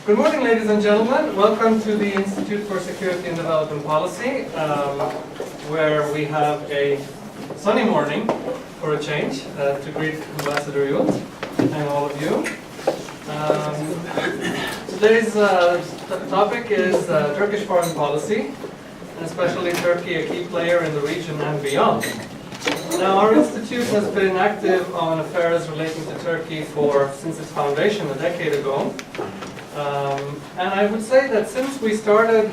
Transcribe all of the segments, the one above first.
Good morning, ladies and gentlemen. Welcome to the Institute for Security and Development Policy, where we have a sunny morning for a change to greet Ambassador Yunt and all of you. Today's topic is Turkish foreign policy, and especially Turkey, a key player in the region and beyond. Now, our institute has been active on affairs relating to Turkey since its foundation a decade ago. And I would say that since we started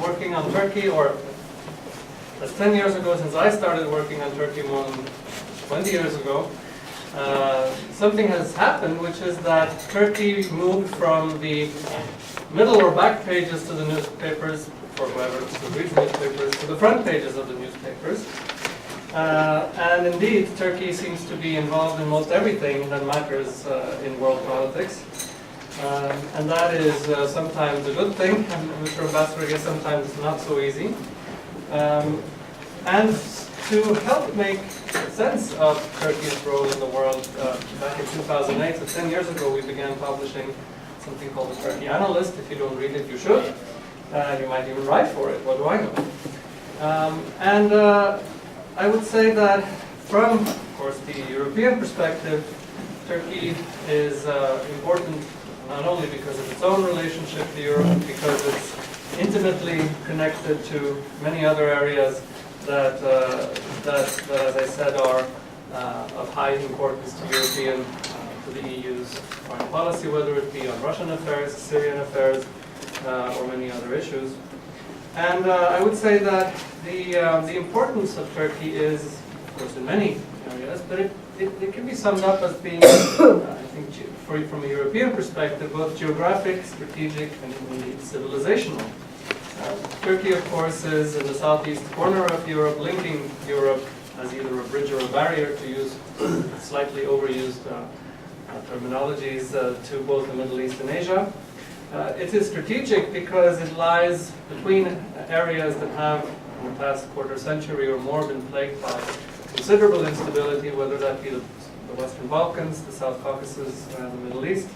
working on Turkey, or that's 10 years ago since I started working on Turkey more than 20 years ago, something has happened, which is that Turkey moved from the middle or back pages to the newspapers, for whoever reads newspapers, to the front pages of the newspapers. And indeed, Turkey seems to be involved in most everything that matters in world politics. And that is sometimes a good thing, and Mr. Ambassador, I guess sometimes not so easy. And to help make sense of Turkey's role in the world, back in 2008, so 10 years ago, we began publishing something called the Turkey Analyst. If you don't read it, you should. You might even write for it, what do I know? I would say that from, of course, the European perspective, Turkey is important not only because of its own relationship to Europe, because it's intimately connected to many other areas that as I said, are of high importance to to the EU's foreign policy, whether it be on Russian affairs, Syrian affairs, or many other issues. And I would say that the importance of Turkey is, of course, in many areas, but it can be summed up as being, I think, from a European perspective, both geographic, strategic, and indeed civilizational. Turkey, of course, is in the southeast corner of Europe, linking Europe as either a bridge or a barrier, to use slightly overused terminologies, to both the Middle East and Asia. It is strategic because it lies between areas that have, in the past quarter century or more, been plagued by considerable instability, whether that be the Western Balkans, the South Caucasus, and the Middle East.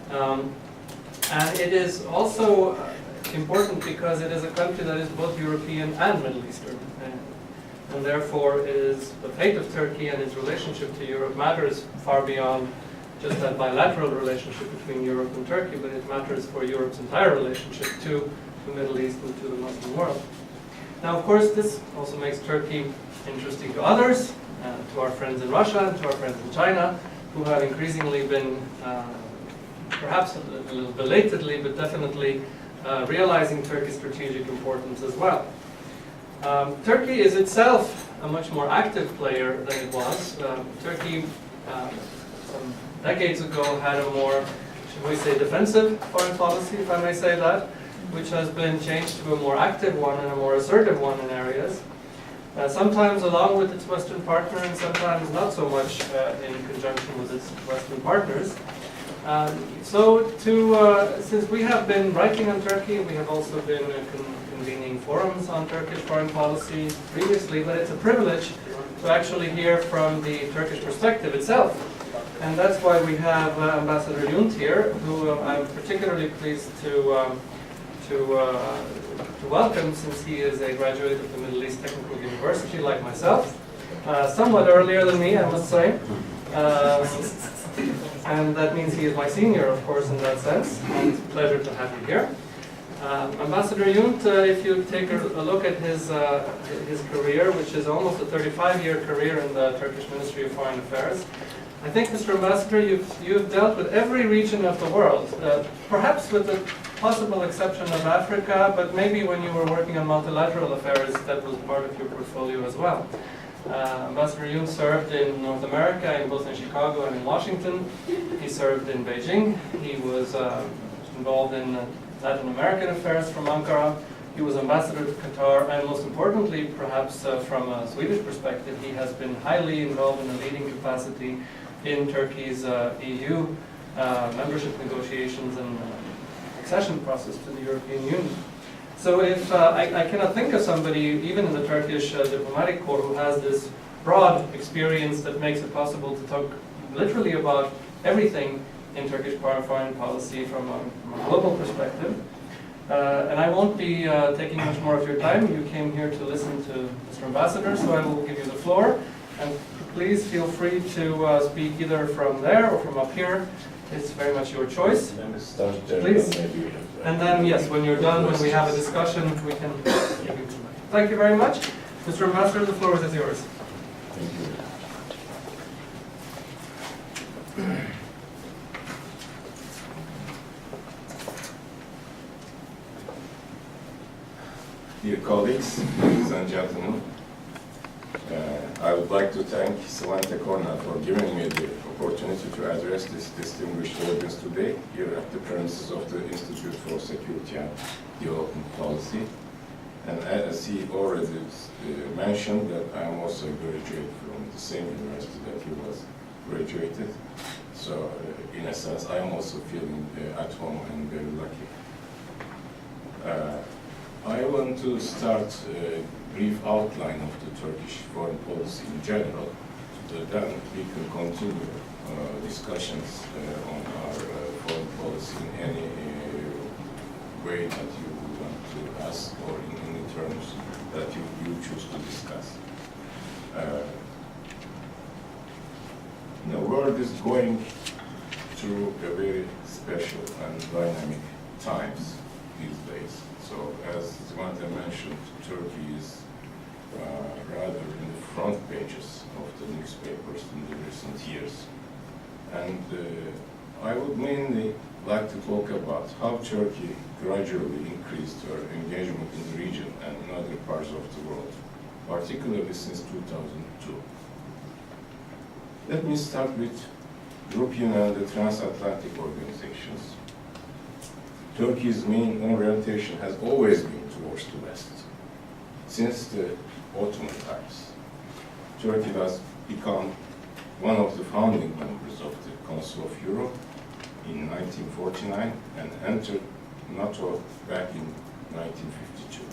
And it is also important because it is a country that is both European and Middle Eastern. And therefore, the fate of Turkey and its relationship to Europe matters far beyond just that bilateral relationship between Europe and Turkey, but it matters for Europe's entire relationship to the Middle East and to the Muslim world. Now, of course, this also makes Turkey interesting to others, to our friends in Russia and to our friends in China, who have increasingly been, perhaps a little belatedly, but definitely realizing Turkey's strategic importance as well. Turkey is itself a much more active player than it was. Turkey, some decades ago, had a more, should we say, defensive foreign policy, if I may say that, which has been changed to a more active one and a more assertive one in areas. Sometimes along with its Western partner, and sometimes not so much in conjunction with its Western partners. Since we have been writing on Turkey, we have also been convening forums on Turkish foreign policy previously, but it's a privilege to actually hear from the Turkish perspective itself. And that's why we have Ambassador Yunt here, who I'm particularly pleased to welcome, since he is a graduate of the Middle East Technical University, like myself. Somewhat earlier than me, I must say. And that means he is my senior, of course, in that sense. And it's a pleasure to have you here. Ambassador Yunt, if you take a look at his career, which is almost a 35-year career in the Turkish Ministry of Foreign Affairs, I think, Mr. Ambassador, you've dealt with every region of the world, perhaps with the possible exception of Africa, but maybe when you were working on multilateral affairs, that was part of your portfolio as well. Ambassador Yunt served in North America, in both in Chicago and in Washington. He served in Beijing. He was involved in Latin American affairs from Ankara. He was ambassador to Qatar, and most importantly, perhaps from a Swedish perspective, he has been highly involved in a leading capacity in Turkey's EU membership negotiations and accession process to the European Union. So if I cannot think of somebody, even in the Turkish diplomatic corps, who has this broad experience that makes it possible to talk literally about everything in Turkish foreign policy from a global perspective. And I won't be taking much more of your time. You came here to listen to Mr. Ambassador, so I will give you the floor. And please feel free to speak either from there or from up here. It's very much your choice. Please. And then, yes, when you're done, when we have a discussion, we can give you. Thank you very much. Mr. Ambassador, the floor is yours. Thank you. Dear colleagues, ladies and gentlemen, I would like to thank Svante Cornell for giving me the opportunity to address this distinguished audience today here at the premises of the Institute for Security and Development Policy. And as he already mentioned, that I am also a graduate from the same university that he was graduated. So in a sense, I am also feeling at home and very lucky. I want to start a brief outline of the Turkish foreign policy in general. Then we can continue discussions on our foreign policy in any way that you want to ask or in any terms that you choose to discuss. The world is going through a very special and dynamic times these days. So as Svante mentioned, Turkey is rather in the front pages of the newspapers in the recent years. And I would mainly like to talk about how Turkey gradually increased her engagement in the region and in other parts of the world, particularly since 2002. Let me start with European and the transatlantic organizations. Turkey's main orientation has always been towards the West. Since the Ottoman times, Turkey has become one of the founding members of the Council of Europe in 1949 and entered NATO back in 1952.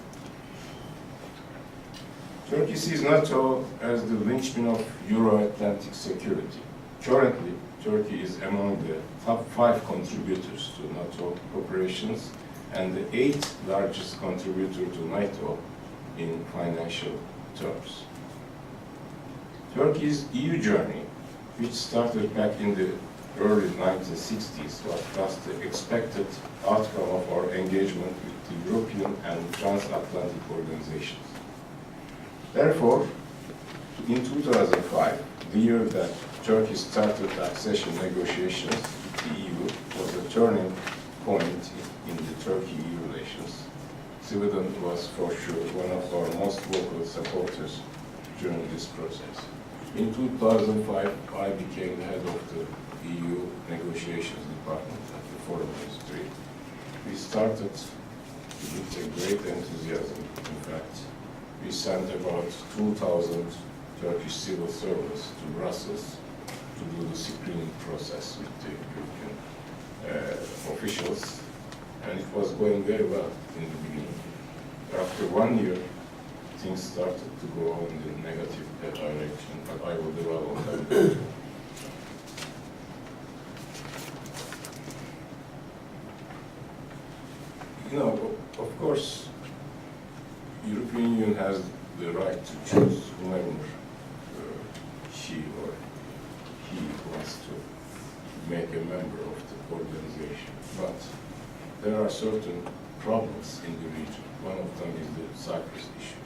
Turkey sees NATO as the linchpin of Euro-Atlantic security. Currently, Turkey is among the top 5 contributors to NATO operations and the 8th largest contributor to NATO in financial terms. Turkey's EU journey, which started back in the early 1960s, was thus the expected outcome of our engagement with the European and transatlantic organizations. Therefore, in 2005, the year that Turkey started accession negotiations with the EU, was a turning point in the Turkey-EU relations. Sweden was for sure one of our most vocal supporters during this process. In 2005, I became the head of the EU negotiations department at the Foreign Ministry. We started with a great enthusiasm. In fact, we sent about 2,000 Turkish civil servants to Brussels to do the screening process with the European officials, and it was going very well in the beginning. After 1 year, things started to go in the negative direction, but I will dwell on that. You know, of course, European Union has the right to choose whomever she or he wants to make a member of the organization. But there are certain problems in the region. One of them is the Cyprus issue.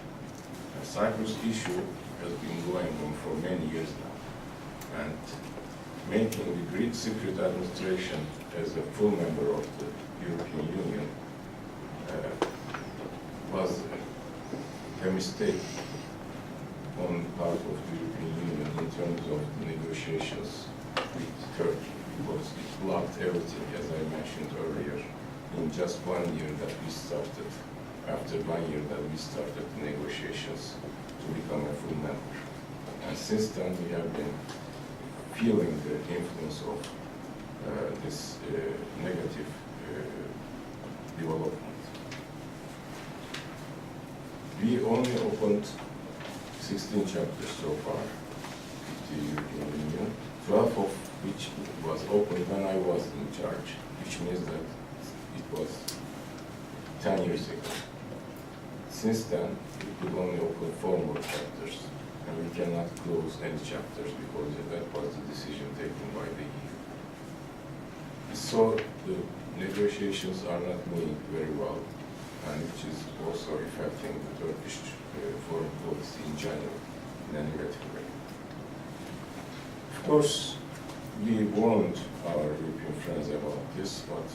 The Cyprus issue has been going on for many years now. And making the Greek Cypriot administration as a full member of the European Union was a mistake on the part of the European Union in terms of the negotiations with Turkey, because it blocked everything, as I mentioned earlier, in just 1 year that we started, after 1 year that we started the negotiations to become a full member. And since then we have been feeling the influence of this negative development. We only opened 16 chapters so far with the European Union, 12 of which which was opened when I was in charge, which means that it was 10 years ago. Since then, we could only open 4 more chapters, and we cannot close any chapters because that was the decision taken by the EU. So the negotiations are not moving very well, and which is also affecting the Turkish foreign policy in general in a negative way. Of course, we warned our European friends about this, but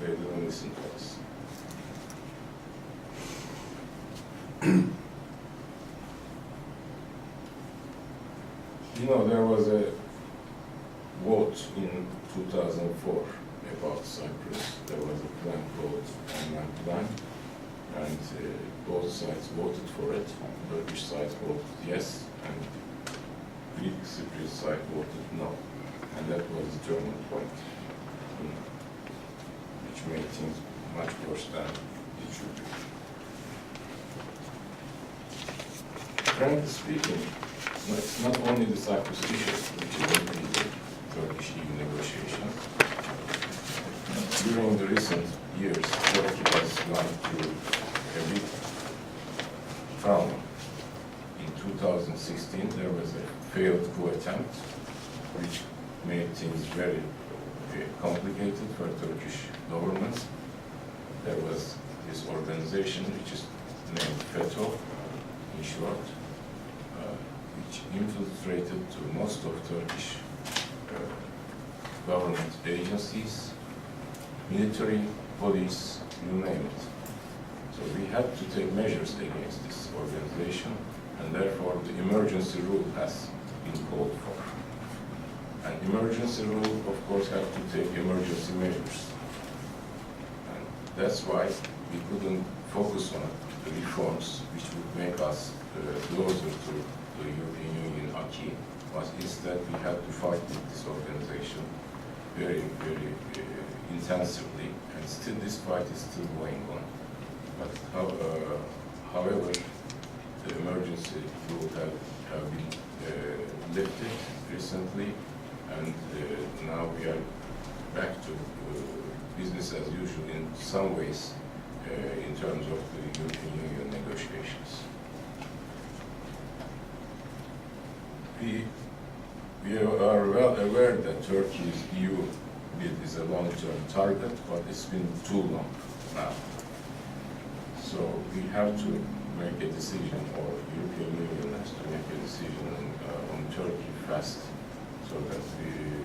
they didn't listen to us. You know, there was a vote in 2004 about Cyprus. There was a plan called Amman Plan, and both sides voted for it. The Turkish side voted yes, and the Greek Cypriot side voted no. And that was the turning point, which made things much worse than it should be. Frankly speaking, it's not only the Cyprus issue which is opening the Turkish-EU negotiations. During the recent years, Turkey has gone through a big trauma. In 2016, there was a failed coup attempt, which made things very complicated for Turkish government. There was this organization which is named FETÖ, in short, which infiltrated to most of Turkish government agencies, military, police, you name it. So we had to take measures against this organization, and therefore the emergency rule has been called for. An emergency rule, of course, have to take emergency measures. And that's why we couldn't focus on the reforms which would make us closer to the European Union acquis, but instead we had to fight with this organization very, very intensively, and still this fight is still going on. But however, the emergency rule have been lifted recently, and now we are back to business as usual in some ways in terms of the European Union negotiations. We are well aware that Turkey's EU bid is a long-term target, but it's been too long now. So we have to make a decision, or European Union has to make a decision on Turkey fast, so that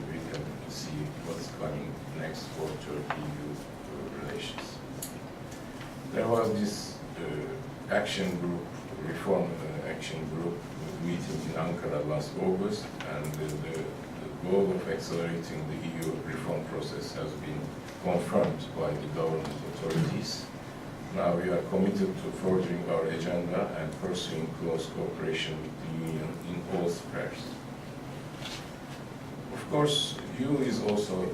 we can see what's coming next for Turkey-EU relations. There was this action group, reform action group meeting in Ankara last August, and the goal of accelerating the EU reform process has been confirmed by the government authorities. Now we are committed to furthering our agenda and pursuing close cooperation with the Union in all spheres. Of course, EU is also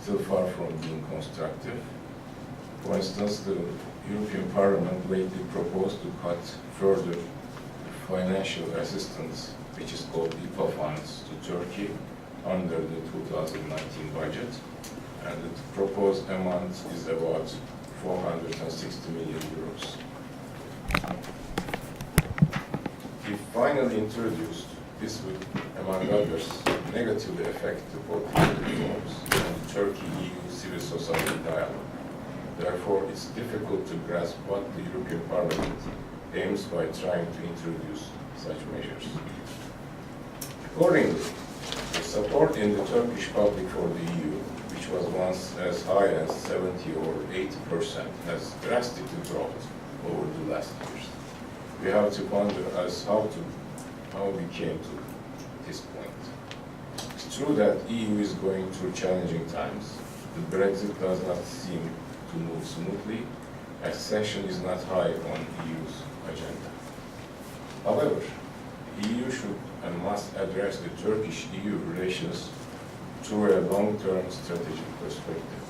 still far from being constructive. For instance, the European Parliament lately proposed to cut further financial assistance, which is called IPA funds, to Turkey under the 2019 budget, and the proposed amount is about 460 million euros. If finally introduced, this would, among others, negatively affect the political reforms and Turkey-EU civil society dialogue. Therefore, it's difficult to grasp what the European Parliament aims by trying to introduce such measures. Accordingly, the support in the Turkish public for the EU, which was once as high as 70 or 80%, has drastically dropped over the last years. We have to wonder as how we came to this point. It's true that EU is going through challenging times. The Brexit does not seem to move smoothly. Accession is not high on EU's agenda. However, the EU should and must address the Turkish-EU relations through a long-term strategic perspective.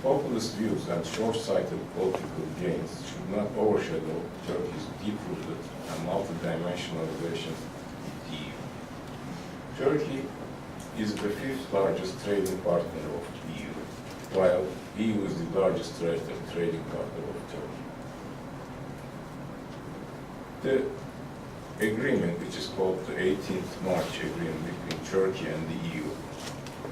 Populist views and short-sighted political gains should not overshadow Turkey's deep-rooted and multidimensional relations with the EU. Turkey is the fifth largest trading partner of the EU, while EU is the largest trading partner of Turkey. The agreement, which is called the 18th March Agreement between Turkey and the EU,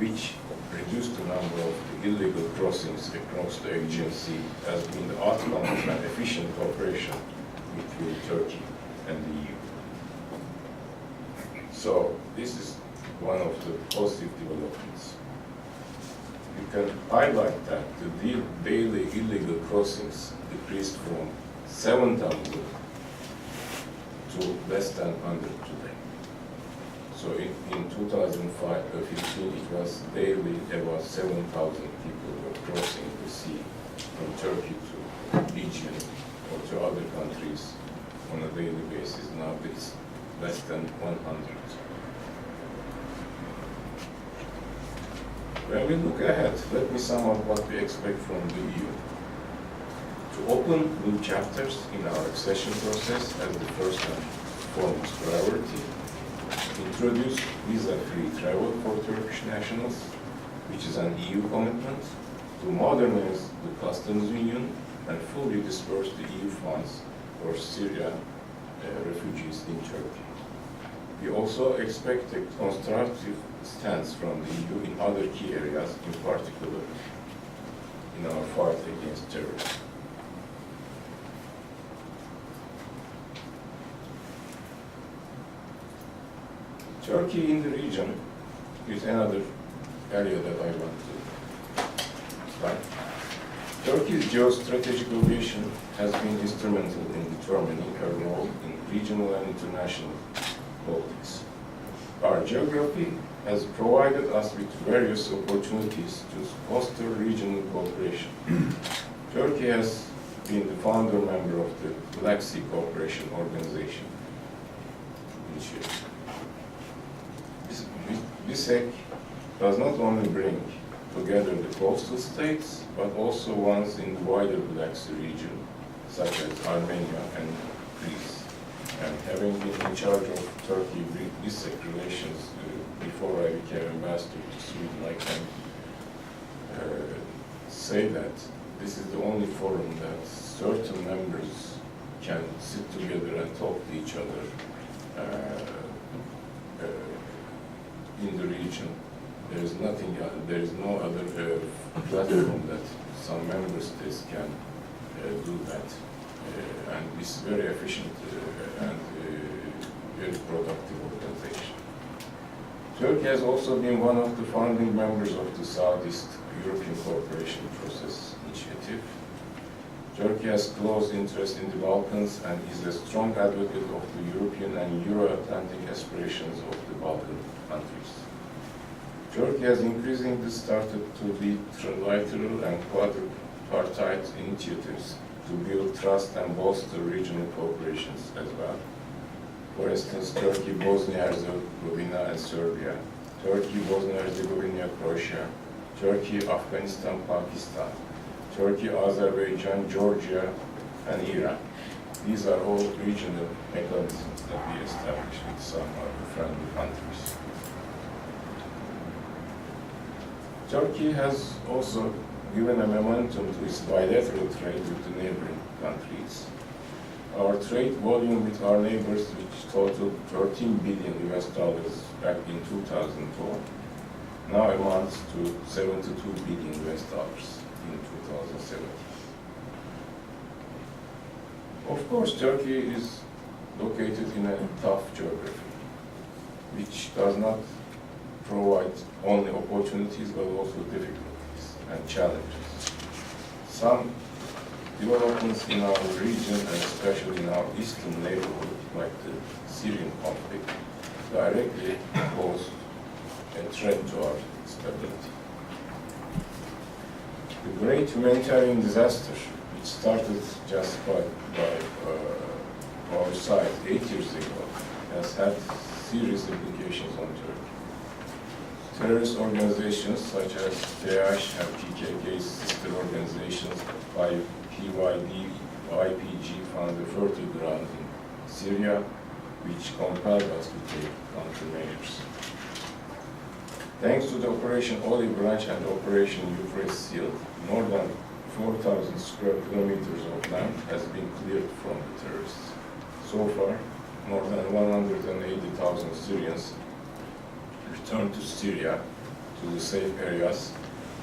which reduced the number of the illegal crossings across the Aegean Sea, has been the outcome of an efficient cooperation between Turkey and the EU. So this is one of the positive developments. You can highlight that the daily illegal crossings decreased from 7,000 to less than 100 today. So in 2015, it was daily about 7,000 people were crossing the sea from Turkey to Aegean or to other countries on a daily basis. Now it's less than 100. When we look ahead, let me sum up what we expect from the EU. To open new chapters in our accession process as the first and foremost priority. Introduce visa-free travel for Turkish nationals, which is an EU commitment. To modernize the customs union and fully disperse the EU funds for Syrian refugees in Turkey. We also expect a constructive stance from the EU in other key areas, in particular in our fight against terrorism. Turkey in the region is another area that I want to start. Turkey's geostrategic location has been instrumental in determining her role in regional and international politics. Our geography has provided us with various opportunities to foster regional cooperation. Turkey has been the founder member of the Black Sea Cooperation Organization initiative. BISEC does not only bring together the coastal states, but also ones in the wider Black Sea region, such as Armenia and Greece. And having been in charge of Turkey-BISEC relations before I became ambassador to Sweden, I can say that this is the only forum that certain members can sit together and talk to each other in the region. There is nothing, there is no other platform that some member states can do that. And it's very efficient and very productive organization. Turkey has also been one of the founding members of the Southeast European Cooperation Process initiative. Turkey has close interest in the Balkans and is a strong advocate of the European and Euro-Atlantic aspirations of the Balkan countries. Turkey has increasingly started to lead trilateral and quadripartite initiatives to build trust and bolster regional cooperations as well. For instance, Turkey, Bosnia-Herzegovina and Serbia, Turkey, Bosnia-Herzegovina, Croatia, Turkey, Afghanistan, Pakistan, Turkey, Azerbaijan, Georgia, and Iran. These are all regional mechanisms that we established with some of the friendly countries. Turkey has also given a momentum to its bilateral trade with the neighboring countries. Our trade volume with our neighbors, which totaled $13 billion back in 2004, now amounts to $72 billion in 2017. Of course, Turkey is located in a tough geography, which does not provide only opportunities but also difficulties and challenges. Some developments in our region, and especially in our eastern neighborhood, like the Syrian conflict, directly pose a threat to our stability. The great humanitarian disaster, which started just by our side 8 years ago, has had serious implications on Turkey. Terrorist organizations such as DAESH and PKK's sister organizations, PYD, YPG, found a fertile ground in Syria, which compelled us to take countermeasures. Thanks to the Operation Olive Branch and Operation Euphrates Shield, more than 4,000 square kilometers of land has been cleared from the terrorists. So far, more than 180,000 Syrians returned to Syria, to the safe areas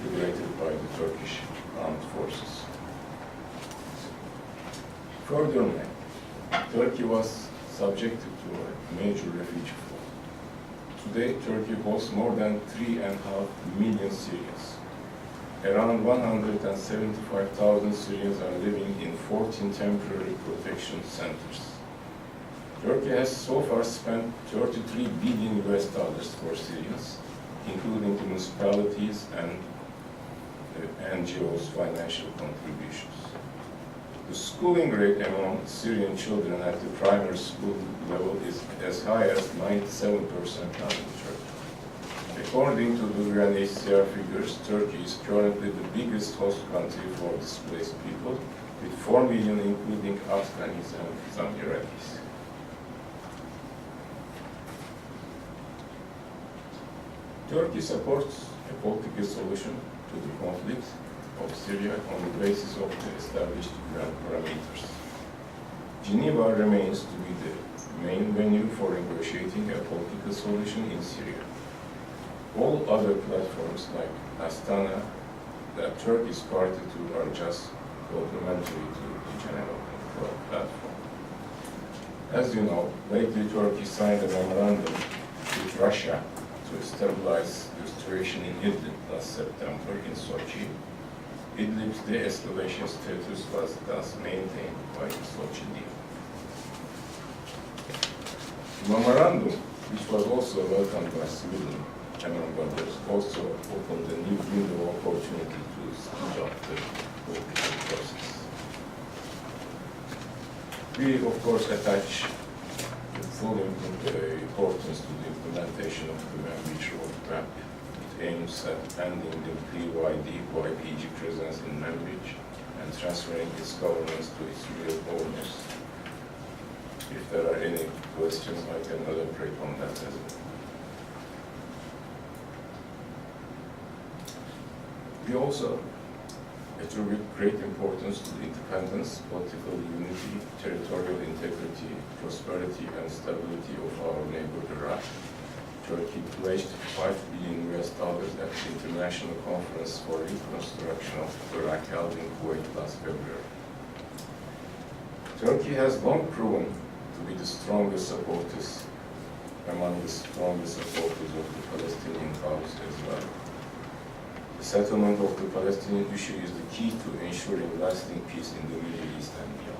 liberated by the Turkish armed forces. Furthermore, Turkey was subjected to a major refugee flow. Today, Turkey hosts more than 3.5 million Syrians. Around 175,000 Syrians are living in 14 temporary protection centers. Turkey has so far spent $33 billion for Syrians, including municipalities and NGOs' financial contributions. The schooling rate among Syrian children at the primary school level is as high as 97% now in Turkey. According to the UNHCR figures, Turkey is currently the biggest host country for displaced people, with 4 million including Afghans and some Iraqis. Turkey supports a political solution to the conflict of Syria on the basis of the established UN parameters. Geneva remains to be the main venue for negotiating a political solution in Syria. All other platforms like Astana that Turkey is party to are just complementary to the Geneva platform. As you know, lately Turkey signed a memorandum with Russia to stabilize the situation in Idlib last September in Sochi. Idlib's de-escalation status was thus maintained by the Sochi deal. The memorandum, which was also welcomed by Sweden, among others, also opened a new window of opportunity to speed up the political process. We, of course, attach full importance to the implementation of the Manbij roadmap. It aims at ending the pre-YPG presence in Manbij and transferring its governance to its real owners. If there are any questions, I can elaborate on that as well. We also attribute great importance to the independence, political unity, territorial integrity, prosperity, and stability of our neighbor Iraq. Turkey pledged $5 billion at the International Conference for Reconstruction of Iraq held in Kuwait last February. Turkey has long proven to be the strongest supporters, among the strongest supporters of the Palestinian cause as well. The settlement of the Palestinian issue is the key to ensuring lasting peace in the Middle East and beyond.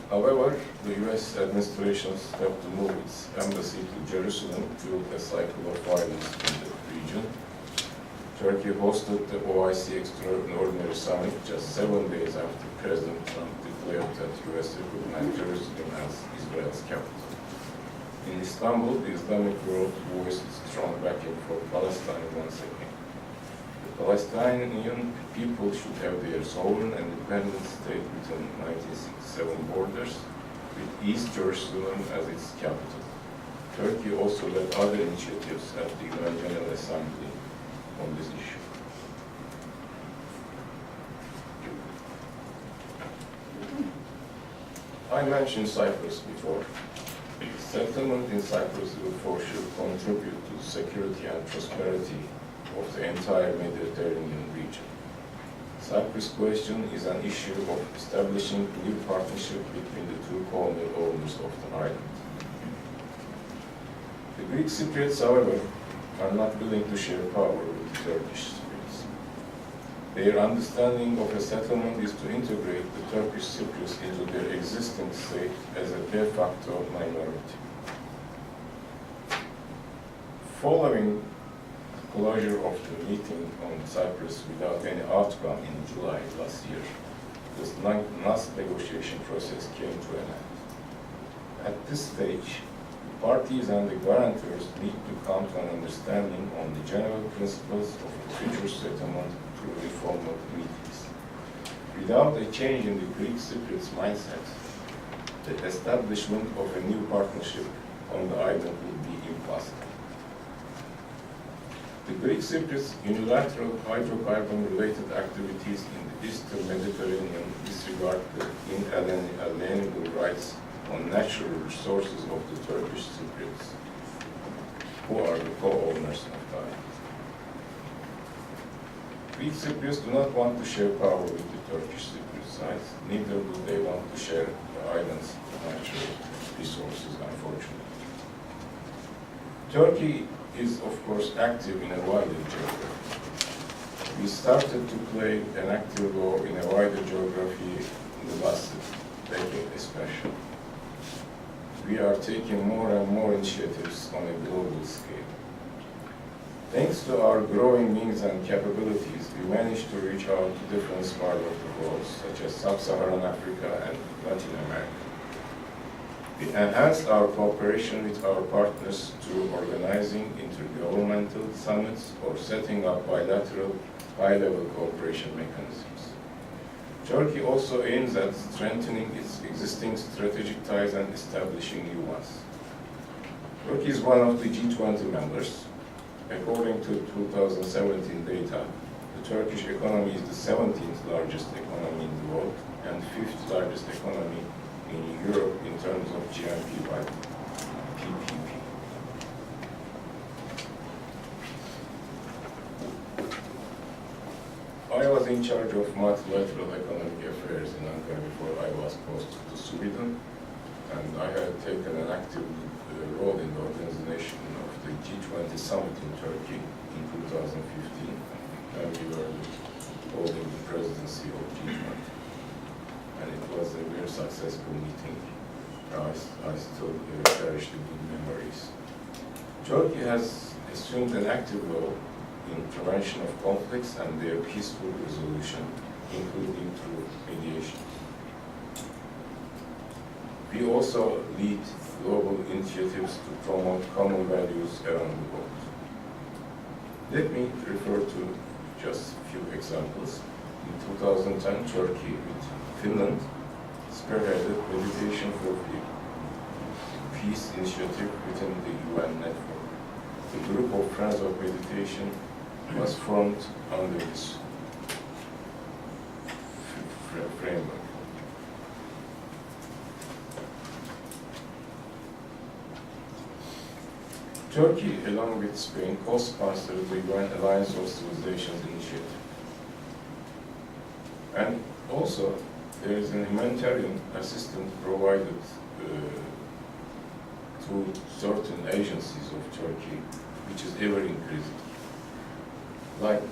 However, the U.S. administration's step to move its embassy to Jerusalem fueled a cycle of violence in the region. Turkey hosted the OIC Extraordinary Summit just 7 days after President Trump declared that the U.S. recognized Jerusalem as Israel's capital. In Istanbul, the Islamic world voiced strong backing for Palestine once again. The Palestinian people should have their sovereign and independent state within 1967 borders, with East Jerusalem as its capital. Turkey also led other initiatives at the UN General Assembly on this issue. I mentioned Cyprus before. Settlement in Cyprus will for sure contribute to the security and prosperity of the entire Mediterranean region. Cyprus question is an issue of establishing a new partnership between the two colonial owners of the island. The Greek Cypriots, however, are not willing to share power with the Turkish Cypriots. Their understanding of a settlement is to integrate the Turkish Cypriots into their existing state as a de facto minority. Following the closure of the meeting on Cyprus without any outcome in July last year, this NAS negotiation process came to an end. At this stage, the parties and the guarantors need to come to an understanding on the general principles of the future settlement through informal meetings. Without a change in the Greek Cypriots mindset, the establishment of a new partnership on the island would be impossible. The Greek Cypriots' unilateral hydrocarbon-related activities in the Eastern Mediterranean disregard the inalienable rights on natural resources of the Turkish Cypriots, who are the co-owners of the island. Greek Cypriots do not want to share power with the Turkish Cypriot side, neither do they want to share the island's natural resources, unfortunately. Turkey is, of course, active in a wider geography. We started to play an active role in a wider geography in the last decade especially. We are taking more and more initiatives on a global scale. Thanks to our growing means and capabilities, we managed to reach out to different parts of the world, such as Sub-Saharan Africa and Latin America. We enhanced our cooperation with our partners through organizing intergovernmental summits or setting up bilateral high-level cooperation mechanisms. Turkey also aims at strengthening its existing strategic ties and establishing new ones. Turkey is one of the G20 members. According to 2017 data, the Turkish economy is the 17th largest economy in the world and 5th largest economy in Europe in terms of GNP by PPP. I was in charge of multilateral economic affairs in Ankara before I was posted to Sweden, and I had taken an active role in the organization of the G20 summit in Turkey in 2015, and we were holding the presidency of G20. And it was a very successful meeting. I still cherish the good memories. Turkey has assumed an active role in prevention of conflicts and their peaceful resolution, including through mediation. We also lead global initiatives to promote common values around the world. Let me refer to just a few examples. In 2010, Turkey with Finland spearheaded Meditation for Peace initiative within the UN network. The group of Friends of Meditation was formed under this framework. Turkey, along with Spain, co-sponsored the UN Alliance of Civilizations initiative. And also, there is an humanitarian assistance provided to certain agencies of Turkey, which is ever increasing. Like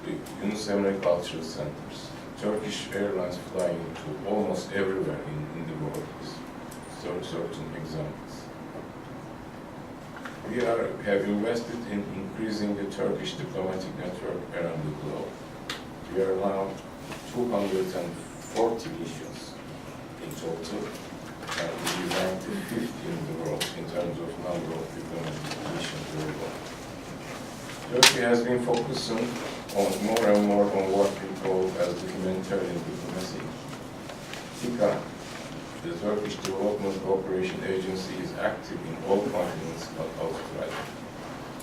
the Yunus Emre Cultural Centers. Turkish Airlines flying to almost everywhere in the world is certain examples. We have invested in increasing the Turkish diplomatic network around the globe. We are now 240 missions in total, and we rank 50 in the world in terms of number of diplomatic missions worldwide. Turkey has been focusing on more and more on what we call as the humanitarian diplomacy. TİKA, the Turkish Development Cooperation Agency, is active in all continents but Australia.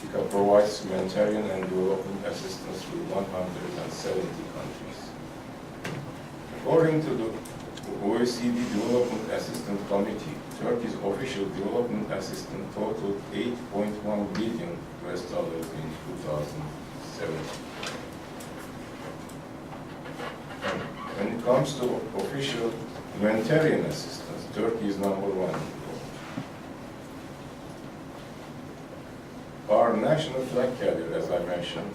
TİKA provides humanitarian and development assistance to 170 countries. According to the OECD Development Assistance Committee, Turkey's official development assistance totaled $8.1 billion in 2017. And when it comes to official humanitarian assistance, Turkey is number one in the world. Our national flag carrier, as I mentioned,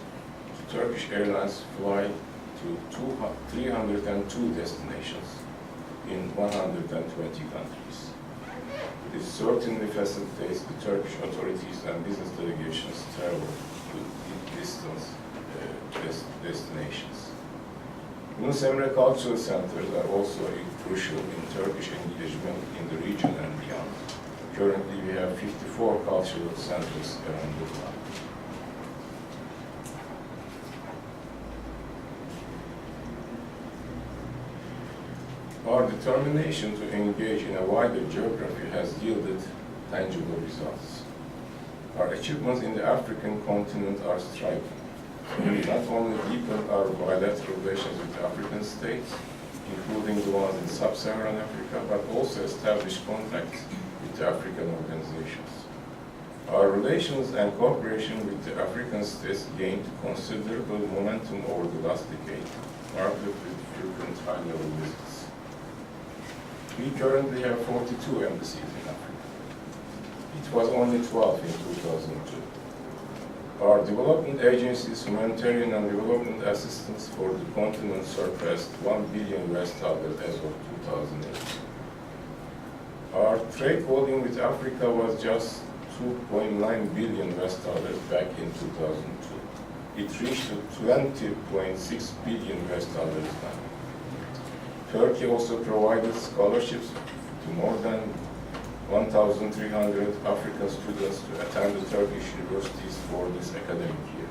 Turkish Airlines fly to 302 destinations in 120 countries. This certainly facilitates the Turkish authorities and business delegations travel to distance destinations. Yunus Emre Cultural Centers are also crucial in Turkish engagement in the region and beyond. Currently, we have 54 cultural centers around the globe. Our determination to engage in a wider geography has yielded tangible results. Our achievements in the African continent are striking. We not only deepened our bilateral relations with the African states, including the ones in sub-Saharan Africa, but also established contacts with the African organizations. Our relations and cooperation with the African states gained considerable momentum over the last decade, marked with frequent high-level visits. We currently have 42 embassies in Africa. It was only 12 in 2002. Our development agency's humanitarian and development assistance for the continent surpassed $1 billion as of 2008. Our trade volume with Africa was just $2.9 billion back in 2002. It reached $20.6 billion now. Turkey also provided scholarships to more than 1,300 African students to attend the Turkish universities for this academic year.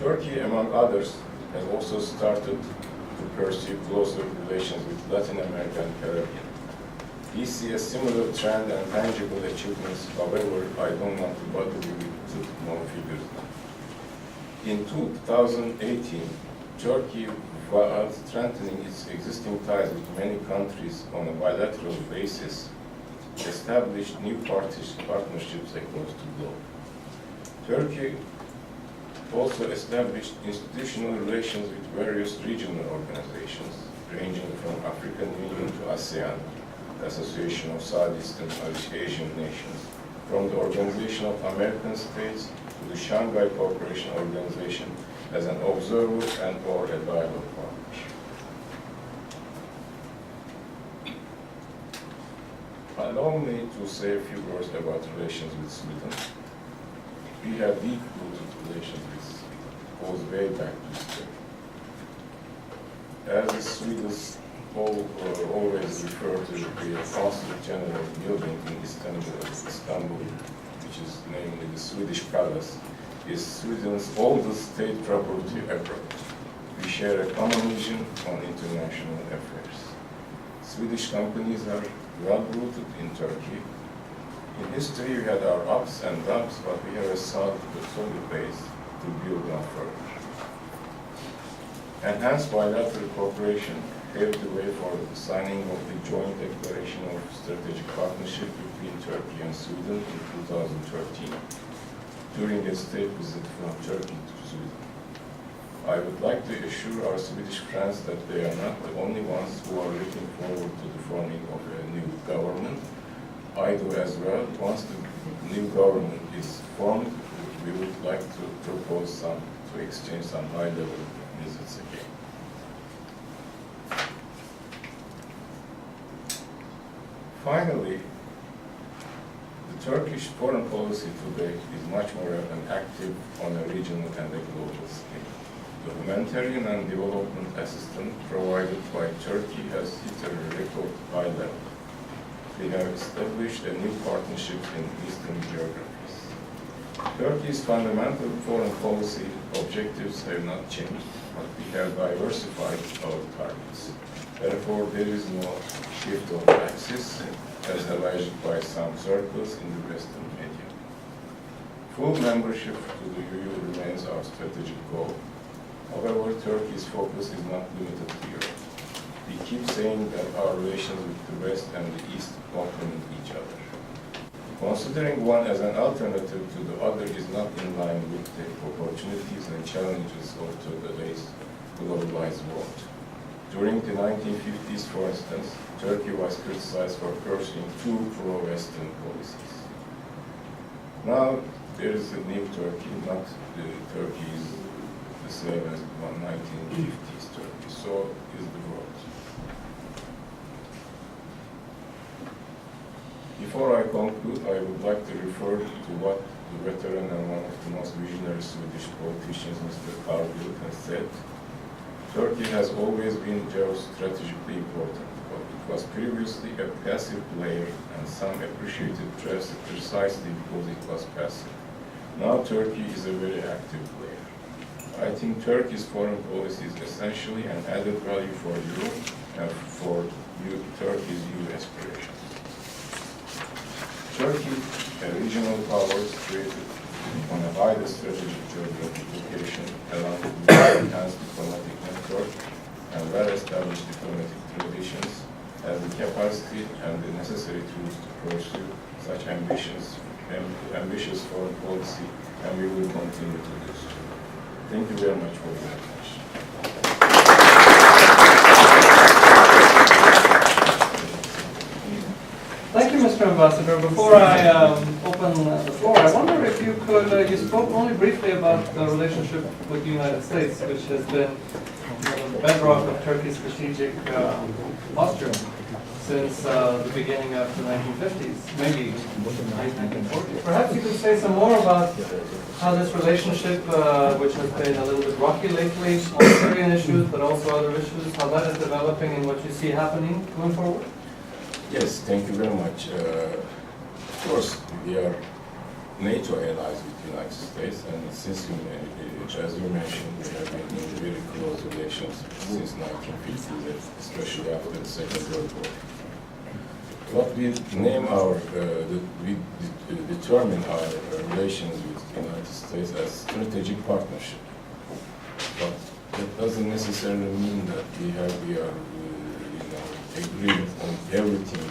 Turkey, among others, has also started to pursue closer relations with Latin America and Caribbean. We see a similar trend and tangible achievements. However, I don't want to bother you with more figures now. In 2018, Turkey, while strengthening its existing ties with many countries on a bilateral basis, established new partnerships across the globe. Turkey also established institutional relations with various regional organizations, ranging from African Union to ASEAN, the Association of Southeast and Asian Nations, from the Organization of American States to the Shanghai Cooperation Organization as an observer and or a dialogue partner. Allow me to say a few words about relations with Sweden. We have deep-rooted relations with Sweden, goes way back to Spain. As the Swedes always refer to the Consulate General building in Istanbul, which is namely the Swedish Palace, is Sweden's oldest state property abroad. We share a common vision on international affairs. Swedish companies are well-rooted in Turkey. In history, we had our ups and downs, but we have a solid base to build on further. Enhanced bilateral cooperation paved the way for the signing of the joint declaration of strategic partnership between Turkey and Sweden in 2013, during a state visit from Turkey to Sweden. I would like to assure our Swedish friends that they are not the only ones who are looking forward to the forming of a new government. I do as well. Once the new government is formed, we would like to propose to exchange some high-level visits again. Finally, the Turkish foreign policy today is much more active on a regional and a global scale. The humanitarian and development assistance provided by Turkey has hit a record high level. We have established a new partnership in Eastern geographies. Turkey's fundamental foreign policy objectives have not changed, but we have diversified our targets. Therefore, there is no shift of axis, as alleged by some circles in the Western media. Full membership to the EU remains our strategic goal. However, Turkey's focus is not limited to Europe. We keep saying that our relations with the West and the East complement each other. Considering one as an alternative to the other is not in line with the opportunities and challenges of today's globalized world. During the 1950s, for instance, Turkey was criticized for pursuing two pro-Western policies. Now, there is a new Turkey, not the Turkey is the same as the 1950s Turkey. So is the world. Before I conclude, I would like to refer to what the veteran and one of the most visionary Swedish politicians, Mr. Carl Bildt, has said. Turkey has always been geostrategically important, but it was previously a passive player, and some appreciated precisely because it was passive. Now Turkey is a very active player. I think Turkey's foreign policy is essentially an added value for Europe and for Turkey's EU aspirations. Turkey, a regional power created on a wider strategic geographication along with enhanced diplomatic network and well-established diplomatic traditions, has the capacity and the necessary tools to pursue such ambitious foreign policy, and we will continue to do so. Thank you very much for your attention. Thank you, Mr. Ambassador. Before I open the floor, I wonder if you could, you spoke only briefly about the relationship with the United States, which has been the bedrock of Turkey's strategic posture since the beginning of the 1950s, maybe 1940s. Perhaps you could say some more about how this relationship, which has been a little bit rocky lately on Syrian issues, but also other issues, how that is developing and what you see happening going forward? Yes, thank you very much. Of course, we are NATO allies with the United States, and since as you mentioned, we have been in very close relations since 1950s, especially after the Second World War. What we name we determine our relations with the United States as strategic partnership. But that doesn't necessarily mean that we are agreeing on everything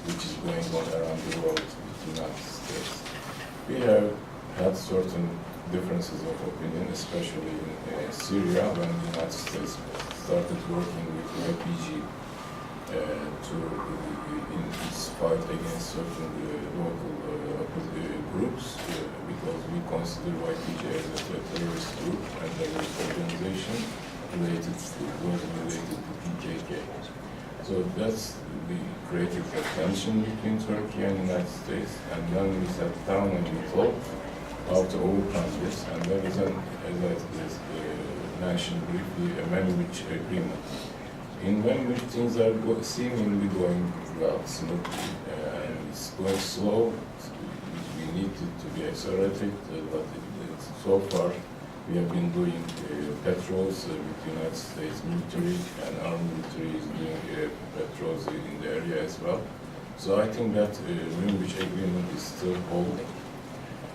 which is going on around the world with the United States. We have had certain differences of opinion, especially in Syria, when the United States started working with YPG in its fight against certain local groups, because we consider YPG as a terrorist group and terrorist organization related to PKK. So we created a tension between Turkey and the United States, and then we sat down and we talked how to overcome this, and there is as I mentioned briefly, a Manwich agreement, in which things are seemingly going well, smoothly, and it's going slow. We need it to be accelerated, but so far we have been doing patrols with the United States military, and our military is doing patrols in the area as well. So I think that Manwich agreement is still holding.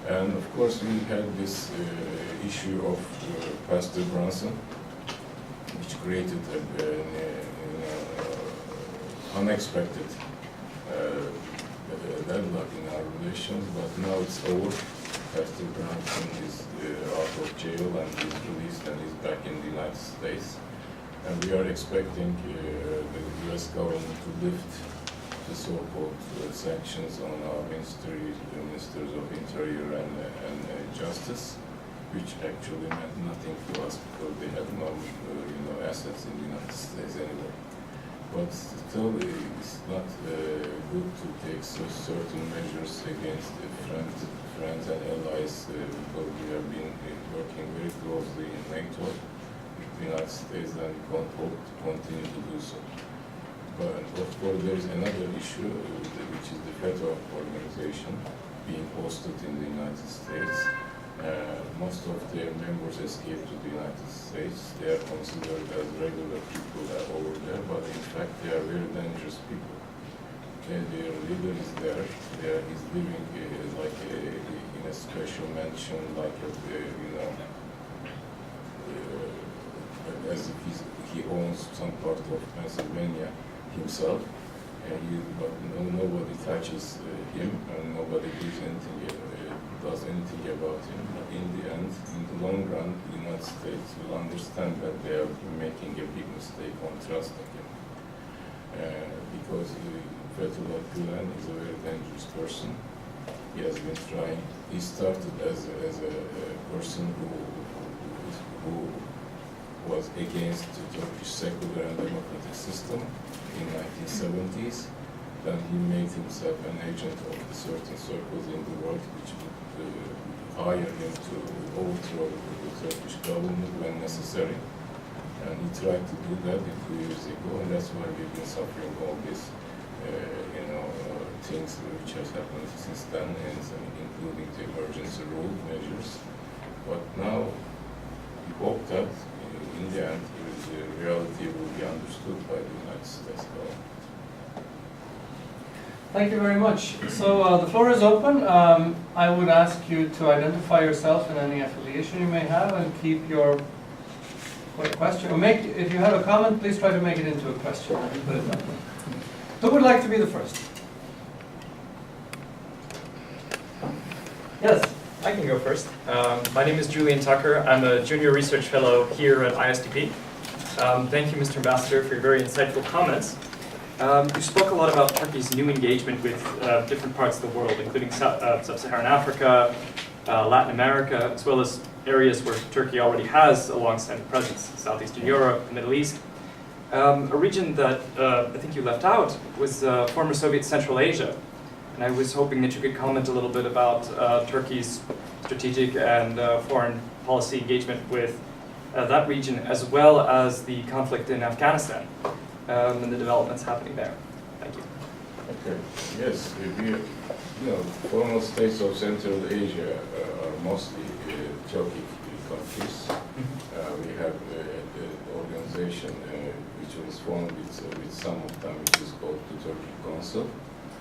And of course we had this issue of Pastor Brunson, which created an unexpected deadlock in our relations, but now it's over. Pastor Brunson is out of jail and is released and is back in the United States. And we are expecting the U.S. government to lift the so-called sanctions on our ministers of Interior and Justice, which actually meant nothing to us because they had no assets in the United States anyway. But still, it's not good to take certain measures against friends and allies because we have been working very closely in NATO with the United States, and we can't hope to continue to do so. But of course, there is another issue, which is the FETO organization being hosted in the United States. Most of their members escaped to the United States. They are considered as regular people over there, but in fact they are very dangerous people. Their leader is there. He's living in a special mansion, as if he owns some part of Pennsylvania himself. But nobody touches him, and nobody does anything about him. But in the end, in the long run, the United States will understand that they are making a big mistake on trusting him. Because Fethullah Gülen is a very dangerous person. He has been trying. He started as a person who was against the Turkish secular and democratic system in 1970s. Then he made himself an agent of certain circles in the world, which would hire him to overthrow the Turkish government when necessary. And he tried to do that a few years ago, and that's why we've been suffering all these, things which has happened since then, including the emergency rule measures. But now we hope that in the end, the reality will be understood by the United that's all. Thank you very much. So the floor is open. I would ask you to identify yourself and any affiliation you may have and keep your question, or if you have a comment, please try to make it into a question. Let me put it that way. Who would like to be the first? Yes. I can go first. My name is Julian Tucker. I'm a junior research fellow here at ISDP. Thank you, Mr. Ambassador, for your very insightful comments. You spoke a lot about Turkey's new engagement with different parts of the world, including sub-Saharan Africa, Latin America, as well as areas where Turkey already has a long-standing presence, Southeastern Europe, the Middle East. A region that I think you left out was former Soviet Central Asia. And I was hoping that you could comment a little bit about Turkey's strategic and foreign policy engagement with that region, as well as the conflict in Afghanistan and the developments happening there. Thank you. Okay. Yes, former states of Central Asia are mostly Turkic countries. We have an organization which was formed with some of them, which is called the Turkic Council.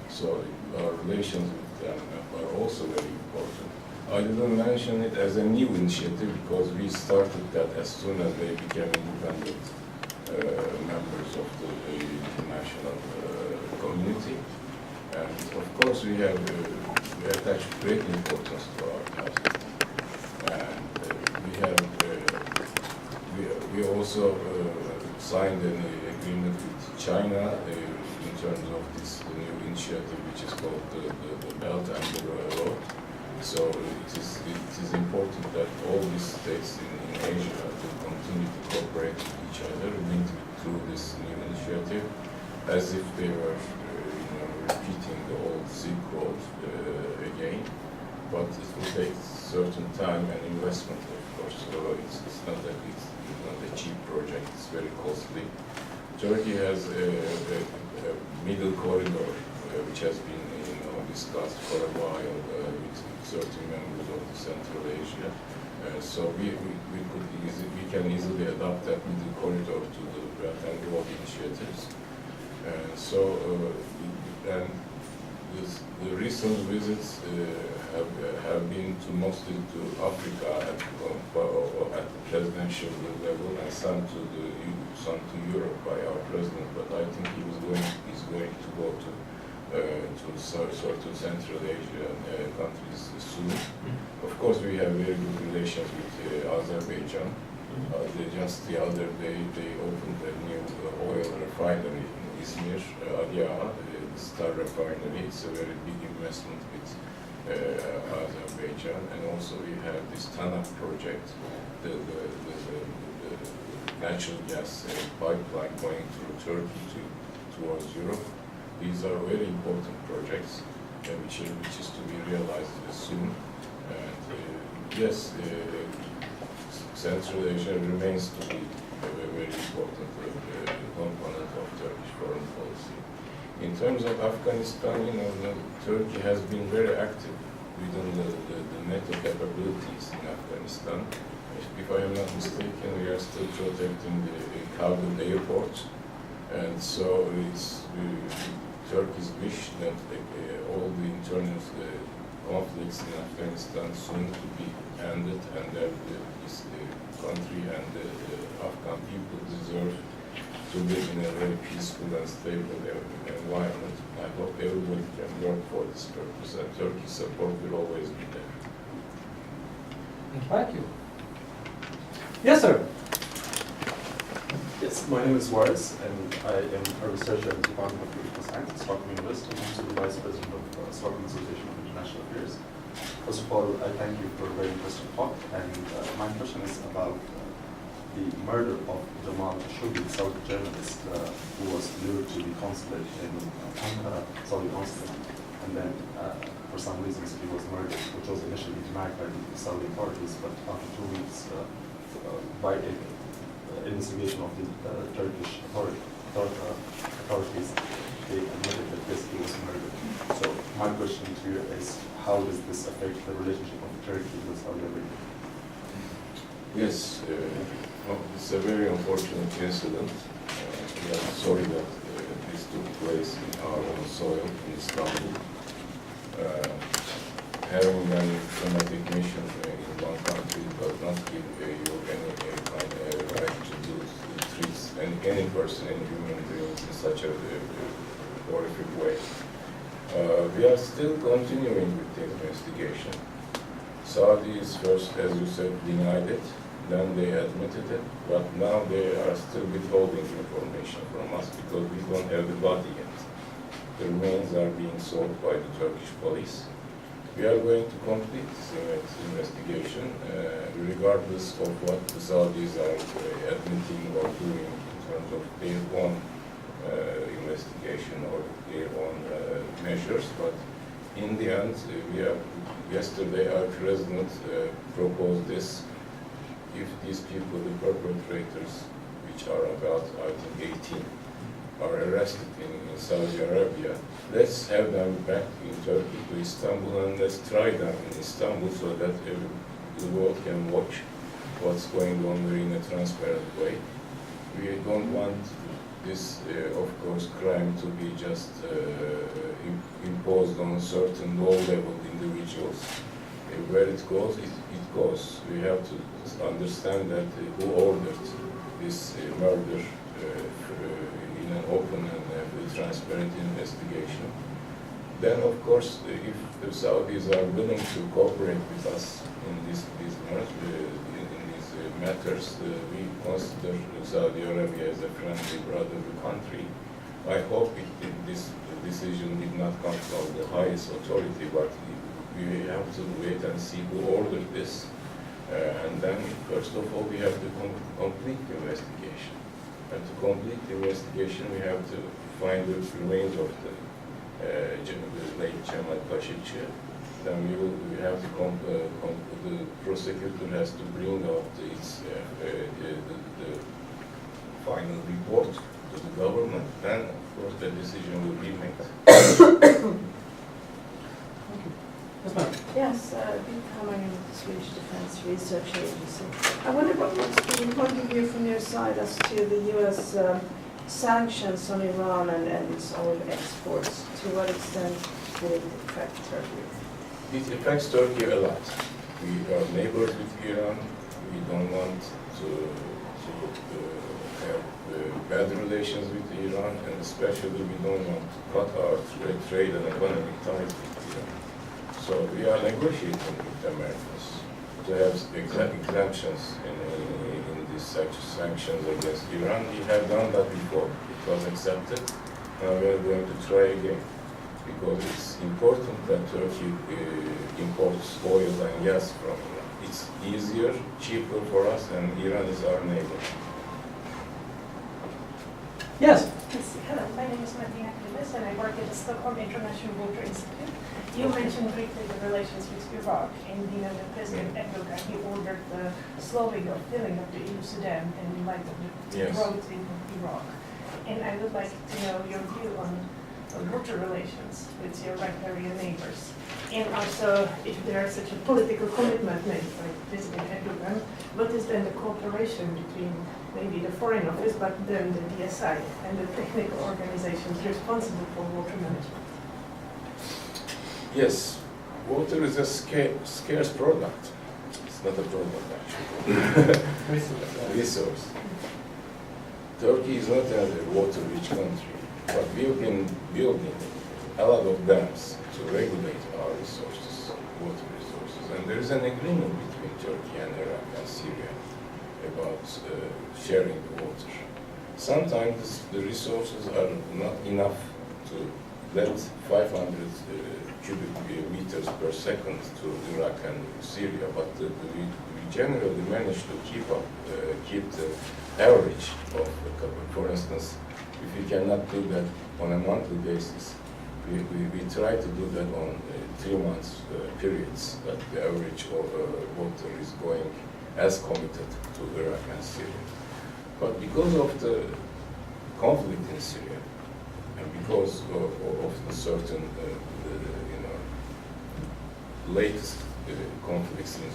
So our relations with them are also very important. I didn't mention it as a new initiative because we started that as soon as they became independent members of the international community. And of course we attach great importance to our task. And we also signed an agreement with China in terms of this new initiative, which is called the Belt and the Road. So it is important that all these states in Asia will continue to cooperate with each other linked through this new initiative, as if they were repeating the old Silk Road again. But it will take certain time and investment, of course. So it's not that it's not a cheap project. It's very costly. Turkey has a middle corridor which has been discussed for a while with certain members of the Central Asia. So we can easily adapt that middle corridor to the Belt and Road initiatives. And the recent visits have been mostly to Africa at the presidential level, and some to Europe by our president. But I think he's going to go to Central Asian countries soon. Of course, we have very good relations with Azerbaijan. Just the other day, they opened a new oil refinery in Izmir, Adia, the Star Refinery. It's a very big investment with Azerbaijan. And also we have this TANAP project, the natural gas pipeline going through Turkey towards Europe. These are very important projects which is to be realized soon. And yes, Central Asia remains to be a very important component of Turkish foreign policy. In terms of Afghanistan, Turkey has been very active within the NATO capabilities in Afghanistan. If I am not mistaken, we are still protecting the Kabul airport. And so it's Turkey's wish that all the internal conflicts in Afghanistan soon to be ended, and that this country and the Afghan people deserve to live in a very peaceful and stable environment. I hope everybody can work for this purpose, and Turkey's support will always be there. Thank you. Yes, sir. Yes, my name is Juarez, and I am a researcher at the Department of Political Science at Stockholm University, and also the Vice President of Stockholm Association of International Affairs. First of all, I thank you for a very interesting talk, and my question is about the murder of Jamal Khashoggi, the Saudi journalist who was lured to the consulate in Ankara, Saudi consulate, and then for some reasons he was murdered, which was initially denied by the Saudi authorities, but after 2 weeks by a investigation of the Turkish authorities, they admitted that yes, he was murdered. So my question to you is, how does this affect the relationship of Turkey with Saudi Arabia? Yes, it's a very unfortunate incident. we are sorry that this took place in our own soil in Istanbul. Having a diplomatic mission in one country does not give you any kind of right to do treat any person, any human being in such a horrific way. We are still continuing with the investigation. Saudis first, as you said, denied it, then they admitted it, but now they are still withholding information from us because we don't have the body yet. The remains are being sold by the Turkish police. We are going to complete this investigation regardless of what the Saudis are admitting or doing in terms of their own investigation or their own measures. But in the end, yesterday our president proposed this. If these people, the perpetrators, which are about, I think, 18, are arrested in Saudi Arabia, let's have them back in Turkey to Istanbul and let's try them in Istanbul so that the world can watch what's going on there in a transparent way. We don't want this, of course, crime to be just imposed on certain low-level individuals. Where it goes, it goes. We have to understand that who ordered this murder in an open and transparent investigation. Then, of course, if the Saudis are willing to cooperate with us in these matters, we consider Saudi Arabia as a friendly, brotherly country. I hope this decision did not come from the highest authority, but we have to wait and see who ordered this. And then, first of all, we have to complete the investigation. And to complete the investigation, we have to find the remains of the late Cemal Kaşıkçı. Then we have to the prosecutor has to bring out the final report to the government. Then, of course, the decision will be made. Yes, becoming the Swedish Defense Research Agency. I wonder what's the point of view from your side as to the U.S. Sanctions on Iran and its oil exports? To what extent did it affect Turkey? It affects Turkey a lot. We are neighbors with Iran. We don't want to have bad relations with Iran, and especially we don't want to cut our trade and economic ties with Iran. So we are negotiating with the Americans to have exemptions in these sanctions against Iran. We have done that before. It was accepted. Now we are going to try again because it's important that Turkey imports oil and gas from Iran. It's easier, cheaper for us, and Iran is our neighbor. Yes. Yes, hello, my name is Martina Krimis and I work at the Stockholm International Water Institute. You mentioned briefly the relations with Iraq, and you know that President Erdogan, he ordered the slowing of filling of the EU dam in light of the drought in Iraq. And I would like to know your view on water relations with your riparian neighbors. And also, if there is such a political commitment made by President Erdogan, what is then the cooperation between maybe the Foreign Office, but then the DSI and the technical organizations responsible for water management? Yes, water is a scarce product. It's not a product, actually. Resource. Turkey is not a water-rich country, but we've been building a lot of dams to regulate our resources, water resources. And there is an agreement between Turkey and Iraq and Syria about sharing the water. Sometimes the resources are not enough to let 500 cubic meters per second to Iraq and Syria, but we generally manage to keep the average of, for instance, if we cannot do that on a monthly basis, we try to do that on 3 months periods, that the average of water is going as committed to Iraq and Syria. But because of the conflict in Syria, and because of the certain latest conflicts in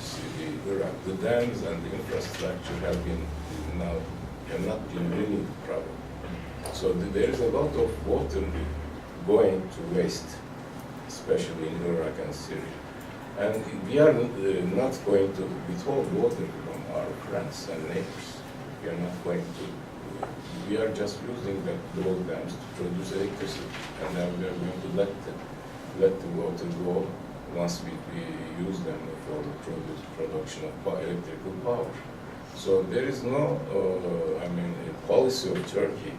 Iraq, the dams and the infrastructure have not been really a problem. So there is a lot of water going to waste, especially in Iraq and Syria. And we are not going to withhold water from our friends and neighbors. We are not going to. We are just using those dams to produce electricity, and then we are going to let the water go once we use them for the production of electrical power. So there is no, a policy of Turkey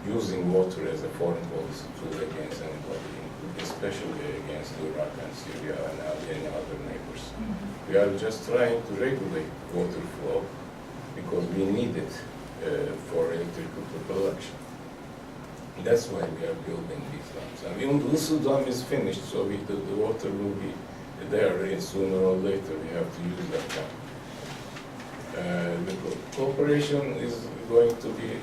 using water as a foreign policy tool against anybody, especially against Iraq and Syria and any other neighbors. We are just trying to regulate water flow because we need it for electrical production. That's why we are building these dams. And even the Lusu Dam is finished, so the water will be there sooner or later. We have to use that dam. The cooperation is going to be,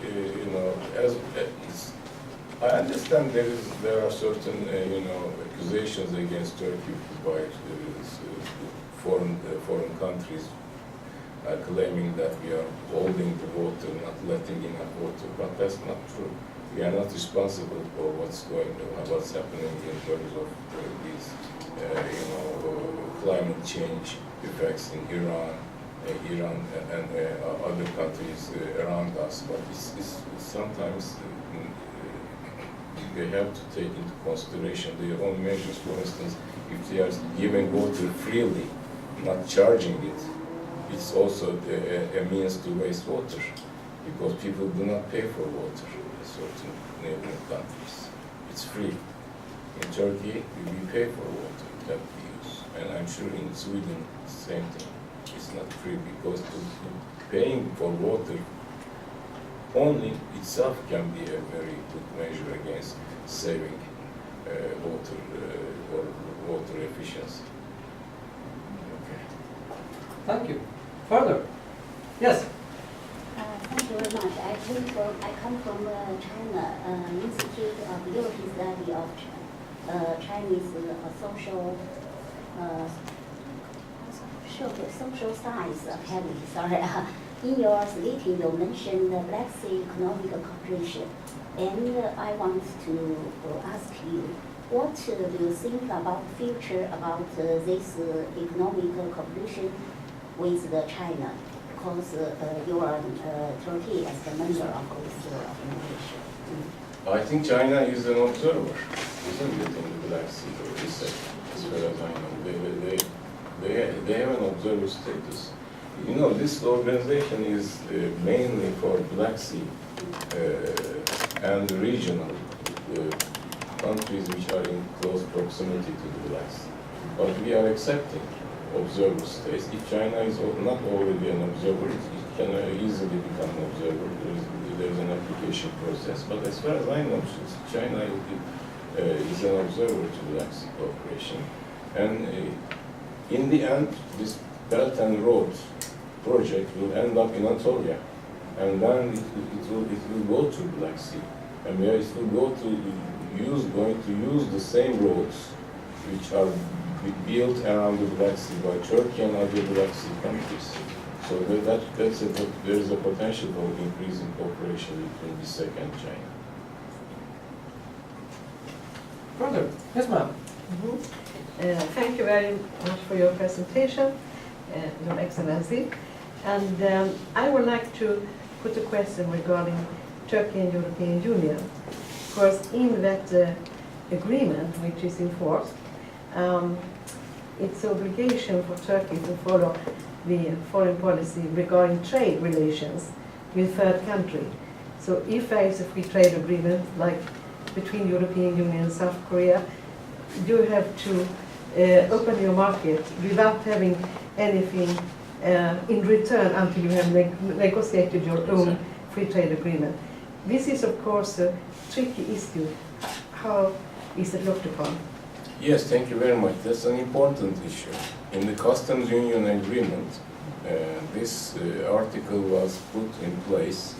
I understand there are certain, accusations against Turkey by foreign countries claiming that we are holding the water, not letting enough water, but that's not true. We are not responsible for what's happening in terms of these, climate change effects in Iran and other countries around us. But it's sometimes they have to take into consideration their own measures. For instance, if they are giving water freely, not charging it, it's also a means to waste water, because people do not pay for water in certain neighboring countries. It's free. In Turkey, we pay for water that we use. And I'm sure in Sweden, same thing. It's not free, because paying for water only itself can be a very good measure against saving water or water efficiency. Okay. Thank you. Further? Yes? Thank you very much. I come from China, Institute of European Study of Chinese Social Science Academy. Sorry. In your speaking, you mentioned the Black Sea Economic Cooperation, and I want to ask you, what do you think about the future about this economic cooperation with China? Because you are Turkey as the member of this organization. I think China is an observer, isn't it, in the Black Sea, as far as I know. They have an observer status. This organization is mainly for Black Sea and regional countries which are in close proximity to the Black Sea. But we are accepting observer status. If China is not already an observer, it can easily become an observer. There is an application process. But as far as I know, China is an observer to Black Sea cooperation. And in the end, this Belt and Road project will end up in Anatolia, and then it will go to Black Sea, and it will going to use the same roads which are built around the Black Sea by Turkey and other Black Sea countries. So there is a potential for increasing cooperation between the SEC and China. Further? Yes, ma'am. Thank you very much for your presentation, Your Excellency. And I would like to put a question regarding Turkey and European Union. Of course, in that agreement, which is in force, it's obligation for Turkey to follow the foreign policy regarding trade relations with third country. So if there is a free trade agreement, like between European Union and South Korea, you have to open your market without having anything in return until you have negotiated your own free trade agreement. This is, of course, a tricky issue. How is it looked upon? Yes, thank you very much. That's an important issue. In the Customs Union Agreement, this article was put in place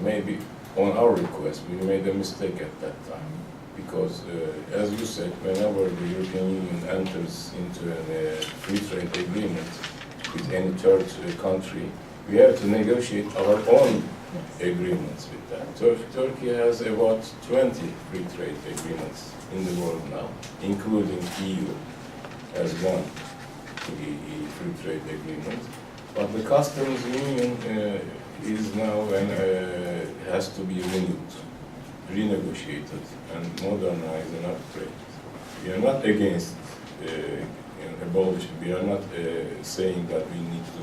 maybe on our request. We made a mistake at that time. Because, as you said, whenever the European Union enters into a free trade agreement with any third country, we have to negotiate our own agreements with that. Turkey has about 20 free trade agreements in the world now, including EU as one free trade agreement. But the customs union is now and has to be renewed, renegotiated, and modernized and upgraded. We are not against abolish. We are not saying that we need to,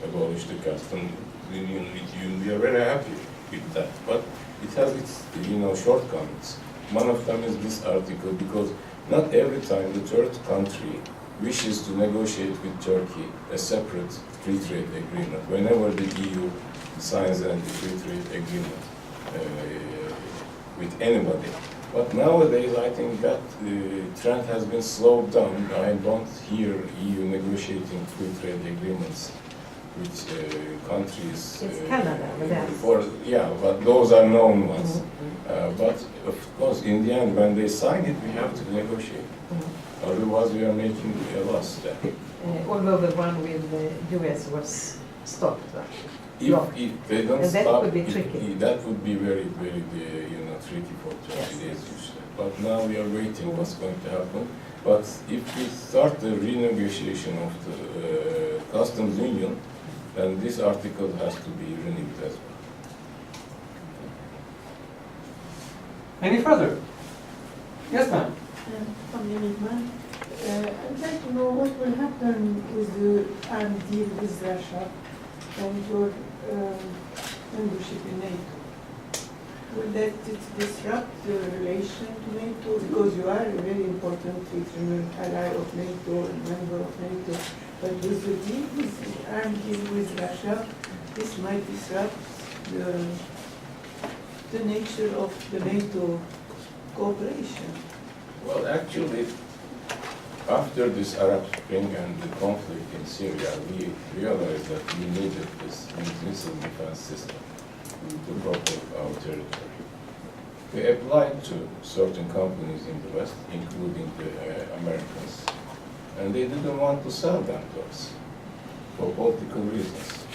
abolish the customs union with you. We are very happy with that, but it has its, shortcomings. One of them is this article, because not every time the third country wishes to negotiate with Turkey a separate free trade agreement. Whenever the EU signs a free trade agreement with anybody. But nowadays, I think that trend has been slowed down. I don't hear EU negotiating free trade agreements with countries. It's Canada, but that's... but those are known ones. But of course, in the end, when they sign it, we have to negotiate. Otherwise, we are making a loss there. Although the one with the US was stopped. If they don't and that stop, would be tricky. That would be very, very, tricky for 20 days usually. But now we are waiting what's going to happen. But if we start the renegotiation of the customs union, then this article has to be renewed as well. Any further? Yes, ma'am. I'd like to know what will happen with the armed deal with Russia and your membership in NATO. Will that disrupt the relation to NATO? Because you are a very important regional ally of NATO and member of NATO. But with the deal, with the armed deal with Russia, this might disrupt the nature of the NATO cooperation. Well, actually, after this Arab Spring and the conflict in Syria, we realized that we needed this missile defense system to protect our territory. We applied to certain companies in the West, including the Americans, and they didn't want to sell them to us for political reasons.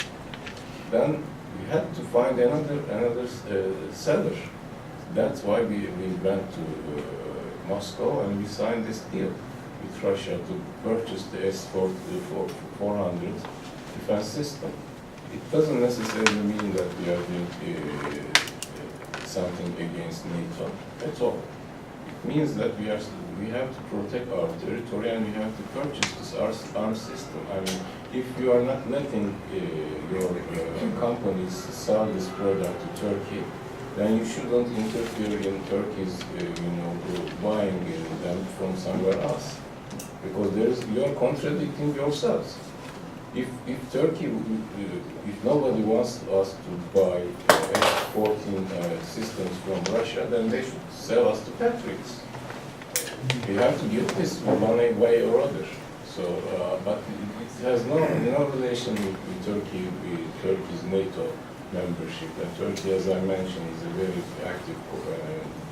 Then we had to find another seller. That's why we went to Moscow and we signed this deal with Russia to purchase the S-400 defense system. It doesn't necessarily mean that we are doing something against NATO at all. It means that we have to protect our territory and we have to purchase this armed system. I mean, if you are not letting your companies sell this product to Turkey, then you shouldn't interfere in Turkey's, buying them from somewhere else, because you are contradicting yourselves. If Turkey, if nobody wants us to buy F-14 systems from Russia, then they should sell us the Patriots. We have to get this one way or other. So, but it has no relation with Turkey, with Turkey's NATO membership. And Turkey, as I mentioned, is a very active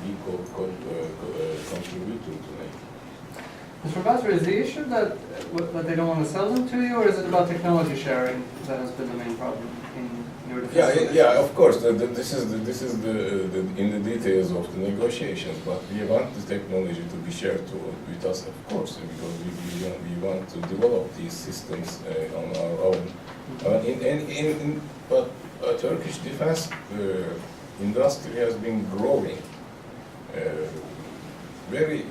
equal contributor to NATO. Mr. Ambassador, is the issue that they don't want to sell them to you, or is it about technology sharing that has been the main problem in your defense? Yeah, of course. This is in the details of the negotiations, but we want the technology to be shared with us, of course, because we want to develop these systems on our own. But Turkish defense industry has been growing very,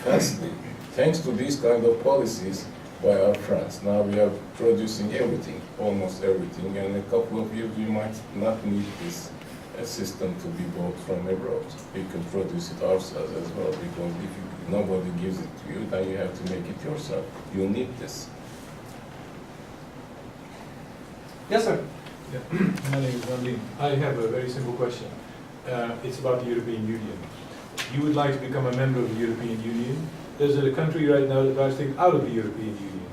fastly, thanks to these kind of policies by our friends. Now we are producing everything, almost everything, and in a couple of years we might not need this system to be bought from abroad. We can produce it ourselves as well, because if nobody gives it to you, then you have to make it yourself. You need this. Yes, sir. Yeah. My name is Van Lien. I have a very simple question. It's about the European Union. You would like to become a member of the European Union. There's a country right now that wants to take out of the European Union.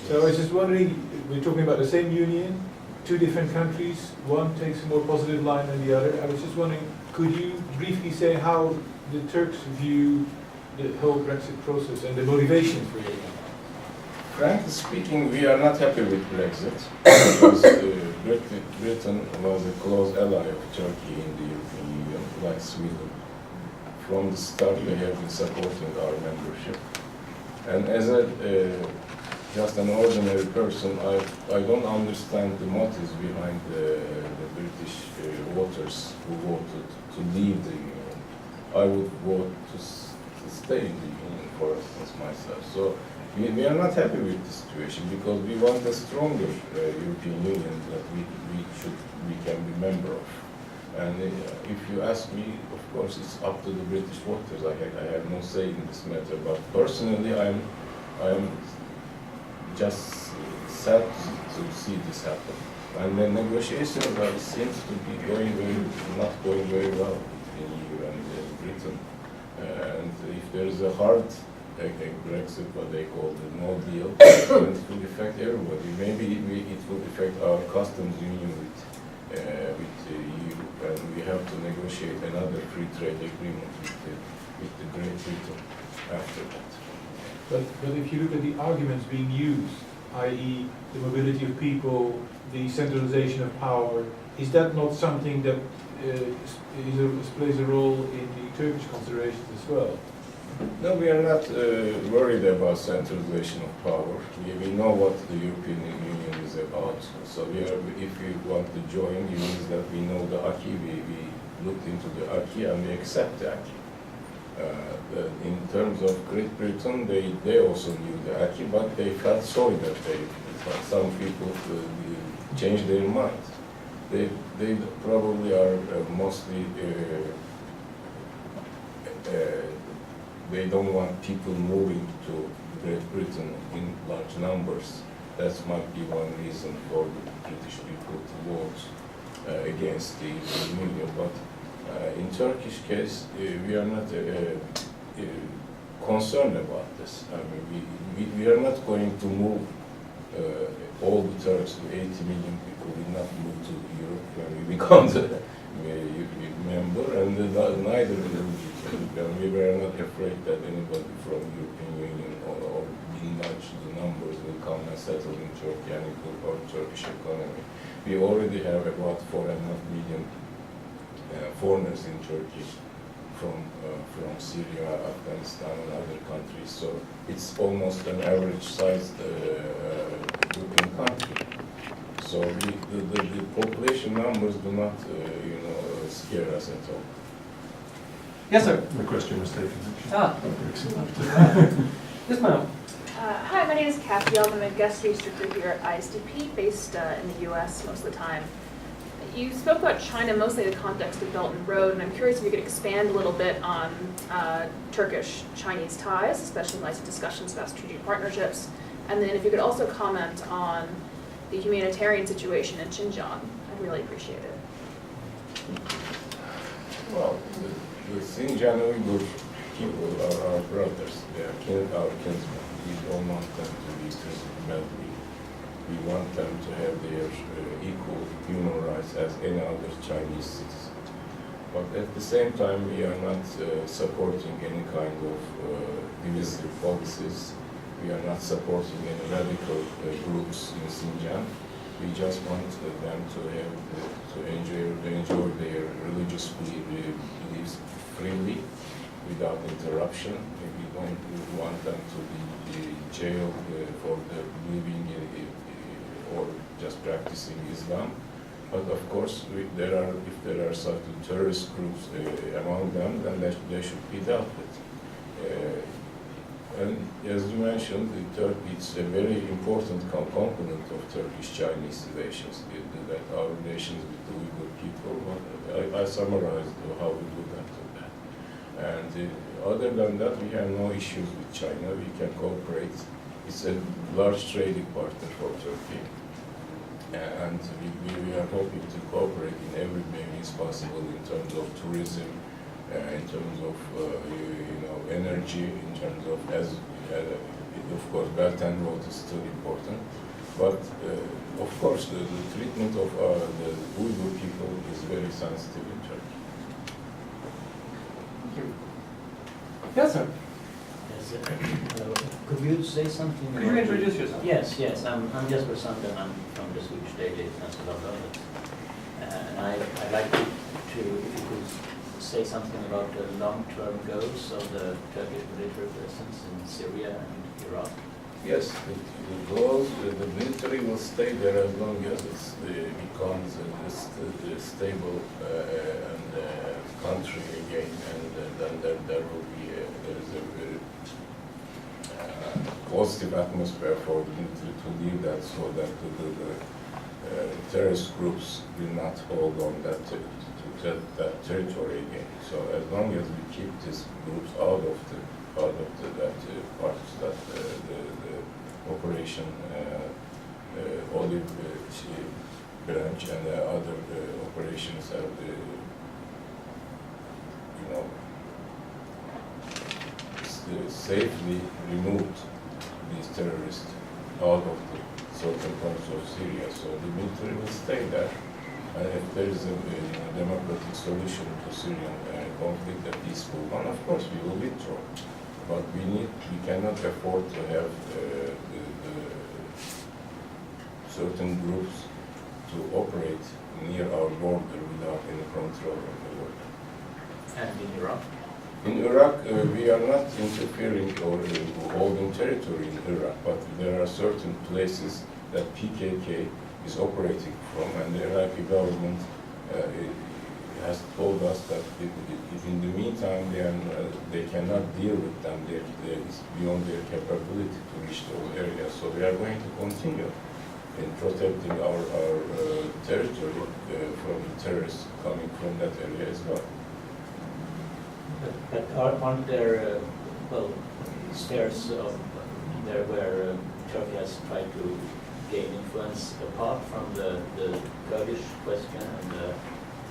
So I was just wondering, we're talking about the same union, two different countries, one takes a more positive line than the other. I was just wondering, could you briefly say how the Turks view the whole Brexit process and the motivation for it? Frankly speaking, we are not happy with Brexit because Britain was a close ally of Turkey in the European Union, like Sweden. From the start, they have been supporting our membership. And as just an ordinary person, I don't understand the motives behind the British voters who voted to leave the Union. I would vote to stay in the Union, for instance, myself. So we are not happy with the situation because we want a stronger European Union that we can be member of. And if you ask me, of course, it's up to the British voters. I have no say in this matter. But personally, I am just sad to see this happen. And the negotiations seems to be not going very well between EU and Britain. And if there is a hard Brexit, what they call the no deal, then it will affect everybody. Maybe it will affect our customs union with the EU, and we have to negotiate another free trade agreement with the Great Britain after that. But if you look at the arguments being used, i.e. the mobility of people, the centralization of power, is that not something that plays a role in the Turkish considerations as well? No, we are not worried about centralization of power. We know what the European Union is about. So if we want to join, it means that we know the acquis. We looked into the acquis and we accept the acquis. In terms of Great Britain, they also knew the acquis, but they felt sorry that some people changed their mind. They probably are mostly. They don't want people moving to Great Britain in large numbers. That might be one reason for the British people to vote against the Union. But in Turkish case, we are not concerned about this. I mean, we are not going to move all the Turks, 80 million people will not move to Europe when we become the member, and neither will we were not afraid that anybody from European Union or enlarge the numbers will come and settle in Turkey and it will hurt Turkish economy. We already have about 4.5 million foreigners in Turkey from Syria, Afghanistan, and other countries. So it's almost an average-sized European country. So the population numbers do not, scare us at all. Yes, sir. The question was taken. Yes, ma'am. Hi, my name is Kathy. I'm a guest researcher here at ISDP, based in the U.S. most of the time. You spoke about China mostly in the context of Belt and Road, and I'm curious if you could expand a little bit on Turkish-Chinese ties, especially in light of discussions about strategic partnerships, and then if you could also comment on the humanitarian situation in Xinjiang. I'd really appreciate it. Well, the Xinjiang Uyghur people are our brothers. They are our kinsmen. We don't want them to be treated badly. We want them to have their equal human rights as any other Chinese citizen. But at the same time, we are not supporting any kind of divisive policies. We are not supporting any radical groups in Xinjiang. We just want them to have to enjoy their religious beliefs freely, without interruption. We don't want them to be jailed for believing or just practicing Islam. But of course, if there are certain terrorist groups among them, then they should be dealt with. And as you mentioned, it's a very important component of Turkish-Chinese relations, that our relations with the Uyghur people. I summarized how we look at that. And other than that, we have no issues with China. We can cooperate. It's a large trading partner for Turkey. And we are hoping to cooperate in every means possible in terms of tourism, in terms of energy, in terms of of course Belt and Road is still important, but of course the treatment of the Uyghur people is very sensitive in Turkey. Thank you. Yes, sir. Yes, Yes. Could you say something? Could you introduce yourself? Yes. I'm Jesper Sanden. I'm from the Swedish daily National and I'd like to, if you could say something about the long-term goals of the Turkish military presence in Syria and Iraq. Yes, the goals, the military will stay there as long as it becomes a stable country again, and then there will be there is a very positive atmosphere for the military to leave that, so that the terrorist groups will not hold on that territory again. So as long as we keep these groups out of that operation Olive branch and the other operations have safely removed these terrorists out of the certain parts of Syria. So the military will stay there. And if there is a democratic solution to Syrian conflict, a peaceful one, of course we will withdraw. But we cannot afford to have certain groups to operate near our border without any control of the border. And in Iraq? In Iraq, we are not interfering or holding territory in Iraq, but there are certain places that PKK is operating from, and the Iraqi government has told us that if in the meantime they cannot deal with them, it's beyond their capability to reach those areas. So we are going to continue in protecting our territory from the terrorists coming from that area as well. But aren't there, spheres of there where Turkey has tried to gain influence apart from the Kurdish question and the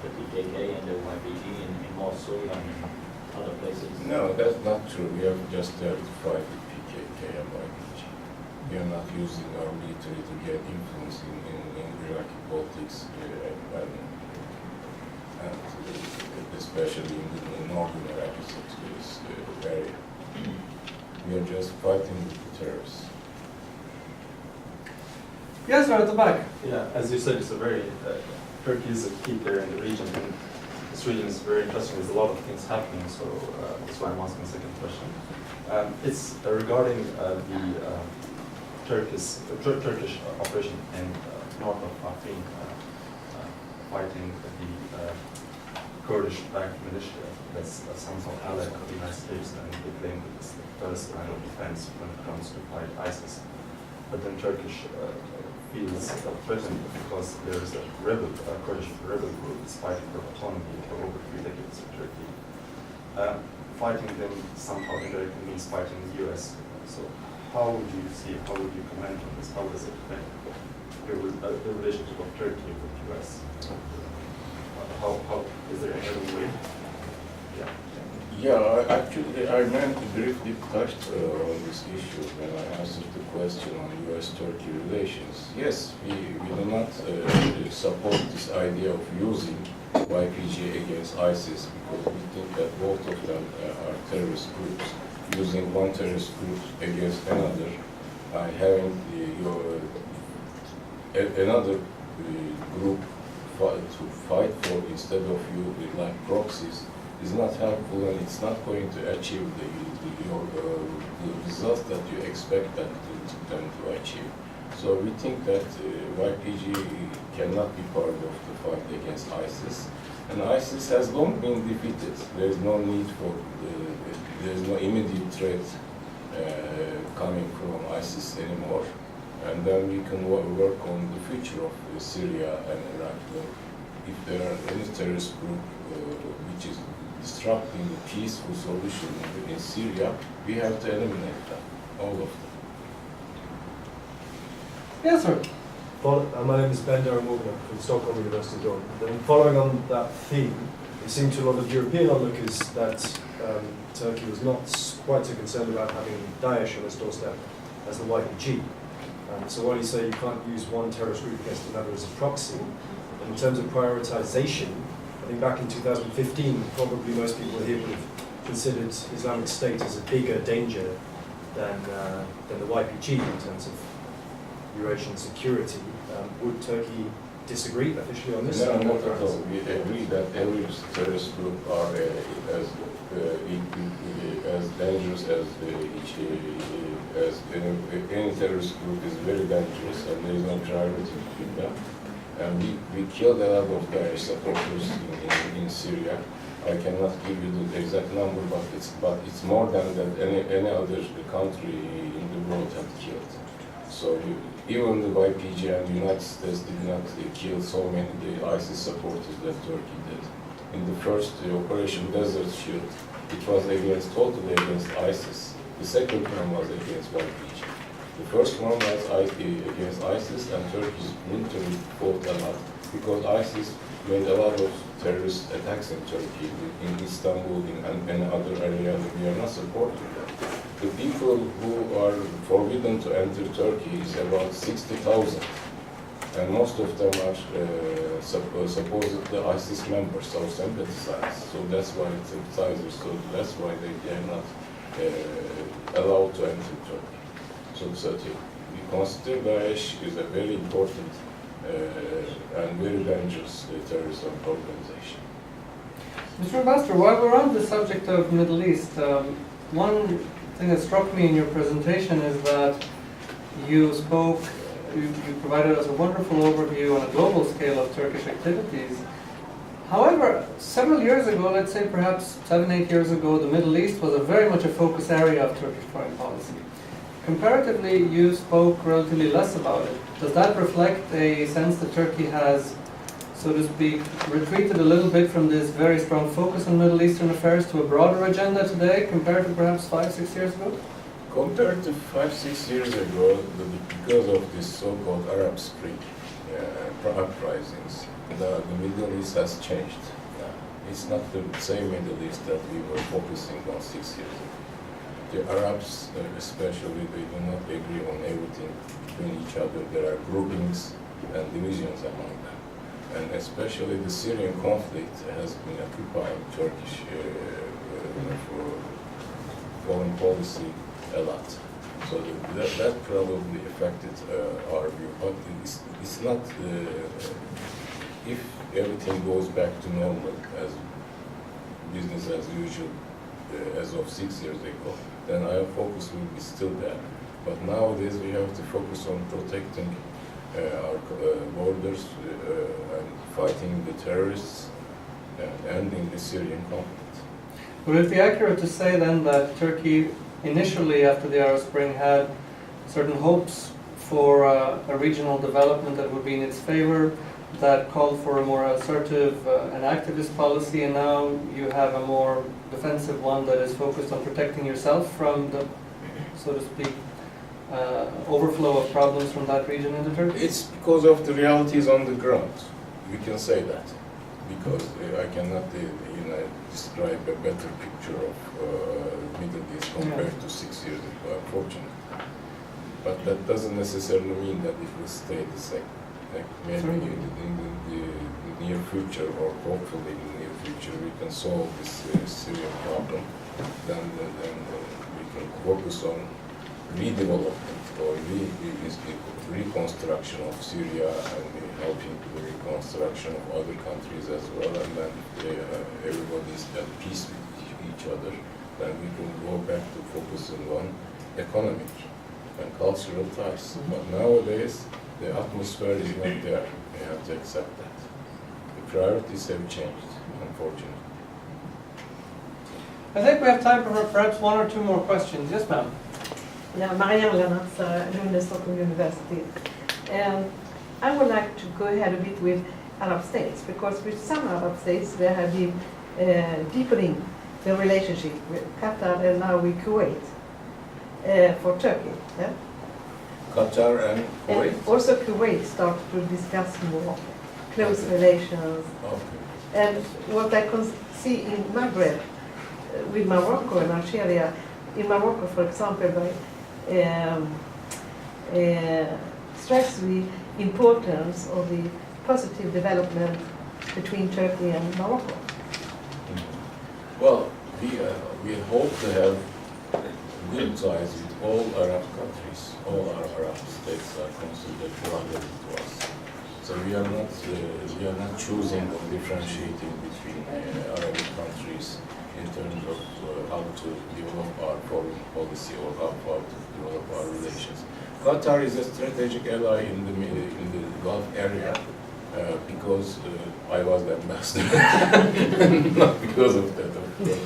PKK and the YPG in Mosul and other places? No, that's not true. We are just there to fight with PKK and YPG. We are not using our military to get influence in Iraqi politics and especially in the northern Iraqi area. We are just fighting with the terrorists. Yes, sir, at the back. Yeah, as you said, it's a very, Turkey is a key player in the region, and this region is very interesting. There's a lot of things happening, so that's why I'm asking the second question. It's regarding the Turkish operation in north of Afrin, fighting the Kurdish-backed militia that's somehow allied with the United States, and they claim that it's the first line of defense when it comes to fight ISIS. But then Turkish feels threatened because there is a Kurdish rebel group that's fighting for autonomy for over 3 decades in Turkey. Fighting them somehow indirectly means fighting the US. So how would you see it? How would you comment on this? How does it affect the relationship of Turkey with the US? How is there any other way? Yeah. Yeah, actually, I meant to briefly touch on this issue when I answered the question on US-Turkey relations. Yes, we do not support this idea of using YPG against ISIS because we think that both of them are terrorist groups. Using one terrorist group against another, having another group to fight for instead of you like proxies is not helpful, and it's not going to achieve the results that you expect them to achieve. So we think that YPG cannot be part of the fight against ISIS, and ISIS has long been defeated. There is no need for there is no immediate threat coming from ISIS anymore, and then we can work on the future of Syria and Iraq. If there are any terrorist group which is disrupting the peaceful solution in Syria, we have to eliminate them, all of them. Yes, sir. My name is Ben Daramoglu from Stockholm University Dorm. And following on that theme, it seemed to a lot of European onlookers that Turkey was not quite so concerned about having Daesh on its doorstep as the YPG. So while you say you can't use one terrorist group against another as a proxy, in terms of prioritization, I think back in 2015, probably most people here would have considered Islamic State as a bigger danger than the YPG in terms of Eurasian security. Would Turkey disagree officially on this? No, not at all. We agree that every terrorist group are as dangerous as any terrorist group is very dangerous, and there is no priority between them. And we killed a lot of Daesh supporters in Syria. I cannot give you the exact number, but it's more than that any other country in the world had killed. So even the YPG and the United States did not kill so many ISIS supporters that Turkey did. In the first Operation Desert Shield, it was totally against ISIS. The second one was against YPG. The first one was against ISIS, and Turkey's military fought a lot because ISIS made a lot of terrorist attacks in Turkey, in Istanbul, and other areas. We are not supporting them. The people who are forbidden to enter Turkey is about 60,000, and most of them are supposedly ISIS members or sympathizers. So that's why it's sympathizers. So that's why they are not allowed to enter Turkey. So we consider Daesh is a very important and very dangerous terrorist organization. Mr. Ambassador, while we're on the subject of Middle East, one thing that struck me in your presentation is that you provided us a wonderful overview on a global scale of Turkish activities. However, several years ago, let's say perhaps 7-8 years ago, the Middle East was very much a focus area of Turkish foreign policy. Comparatively, you spoke relatively less about it. Does that reflect a sense that Turkey has, so to speak, retreated a little bit from this very strong focus on Middle Eastern affairs to a broader agenda today compared to perhaps 5-6 years ago? Compared to 5-6 years ago, because of this so-called Arab Spring uprisings, the Middle East has changed. It's not the same Middle East that we were focusing on 6 years ago. The Arabs, especially, they do not agree on everything between each other. There are groupings and divisions among them. And especially the Syrian conflict has been occupying Turkish foreign policy a lot. So that probably affected our view. But it's not, if everything goes back to normal as business as usual as of 6 years ago, then our focus will be still there. But nowadays we have to focus on protecting our borders and fighting the terrorists and ending the Syrian conflict. Would it be accurate to say then that Turkey initially after the Arab Spring had certain hopes for a regional development that would be in its favor, that called for a more assertive and activist policy, and now you have a more defensive one that is focused on protecting yourself from the, so to speak, overflow of problems from that region into Turkey? It's because of the realities on the ground. We can say that, because I cannot describe a better picture of Middle East compared to 6 years ago, unfortunately. But that doesn't necessarily mean that it will stay the same. Like maybe in the near future, or hopefully in the near future, we can solve this Syrian problem. Then we can focus on redevelopment or reconstruction of Syria, and helping the reconstruction of other countries as well. And then everybody is at peace with each other. Then we can go back to focusing on economic and cultural ties. But nowadays, the atmosphere is not there. We have to accept that. The priorities have changed, unfortunately. I think we have time for perhaps 1 or 2 more questions. Yes, ma'am. Yeah, Marianne Lennartz, Lund Stockholm University. I would like to go ahead a bit with Arab states, because with some Arab states there have been deepening the relationship with Qatar and now with Kuwait for Turkey. Yeah? Qatar and Kuwait? And also Kuwait started to discuss more close relations. Okay. And what I can see in Maghreb with Morocco and Algeria, in Morocco, for example, by stress the importance of the positive development between Turkey and Morocco. Well, we hope to have good ties with all Arab countries. All our Arab states are considered brother to us. So we are not choosing or differentiating between Arabic countries in terms of how to develop our foreign policy or how to develop our relations. Qatar is a strategic ally in the Gulf area because I was the ambassador, not because of that, of course.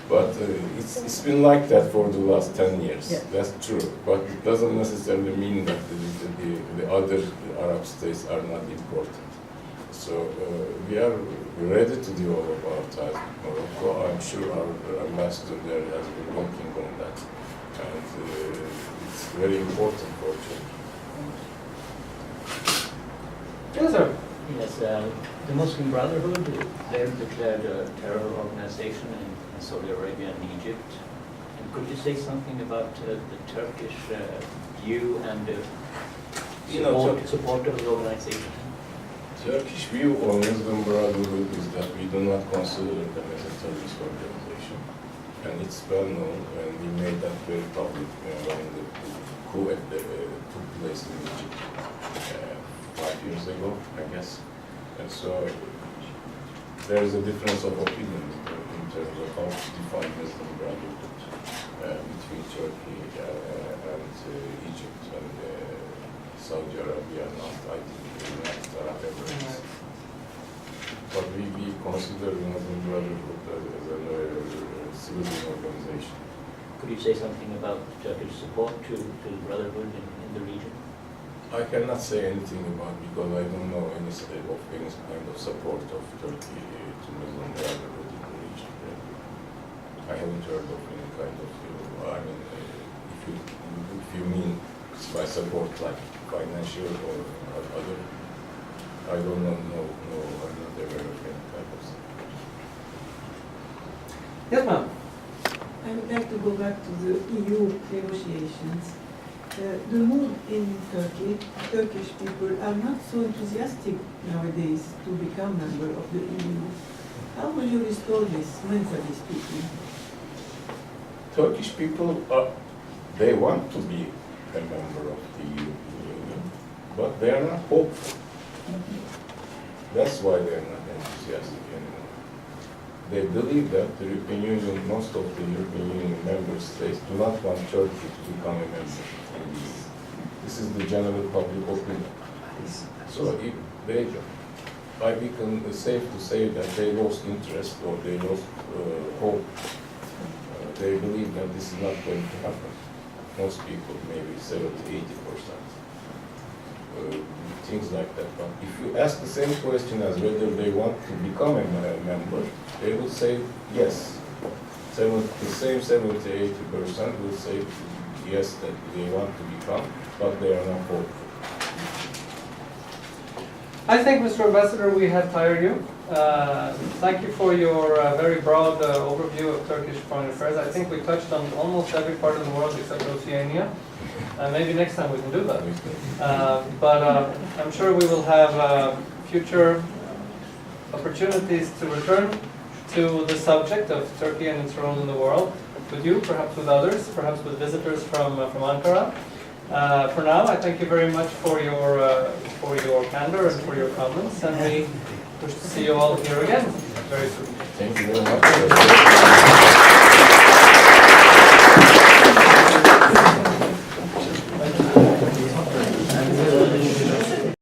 But it's been like that for the last 10 years. Yeah. That's true. But it doesn't necessarily mean that the other Arab states are not important. So we are ready to develop our ties with Morocco. I'm sure our ambassador there has been working on that. And it's very important for Turkey. Yes, sir. Yes, the Muslim Brotherhood, they're declared a terror organization in Saudi Arabia and Egypt. And could you say something about the Turkish view and support of the organization? Turkish view on Muslim Brotherhood is that we do not consider them as a terrorist organization. And it's well known, and we made that very public when the coup took place in Egypt 5 years ago, I guess. And so there is a difference of opinion in terms of how to define Muslim Brotherhood between Turkey and Egypt and Saudi Arabia and I think the United Arab Emirates. But we consider the Muslim Brotherhood as a civilian organization. Could you say something about Turkish support to the Brotherhood in the region? I cannot say anything about because I don't know any kind of support of Turkey to Muslim Brotherhood in the region. I haven't heard of any kind of, I mean, if you mean by support like financial or other, I don't know, no, I'm not aware of any kind of support. Yes, ma'am. I would like to go back to the EU negotiations. The mood in Turkey, Turkish people are not so enthusiastic nowadays to become member of the EU. How will you restore this mentally speaking? Turkish people, they want to be a member of the European Union, but they are not hopeful. That's why they are not enthusiastic anymore. They believe that the European Union, most of the European Union member states do not want Turkey to become a member. This is the general public opinion. So if they, I think it's safe to say that they lost interest or they lost hope. They believe that this is not going to happen. Most people, maybe 70–80%. Things like that. But if you ask the same question as whether they want to become a member, they will say yes. The same 70–80% will say yes, that they want to become, but they are not hopeful. I think, Mr. Ambassador, we have tired you. Thank you for your very broad overview of Turkish foreign affairs. I think we touched on almost every part of the world except Oceania. Maybe next time we can do that. But I'm sure we will have future opportunities to return to the subject of Turkey and its role in the world with you, perhaps with others, perhaps with visitors from Ankara. For now, I thank you very much for your candor and for your comments, and we wish to see you all here again very soon. Thank you very much.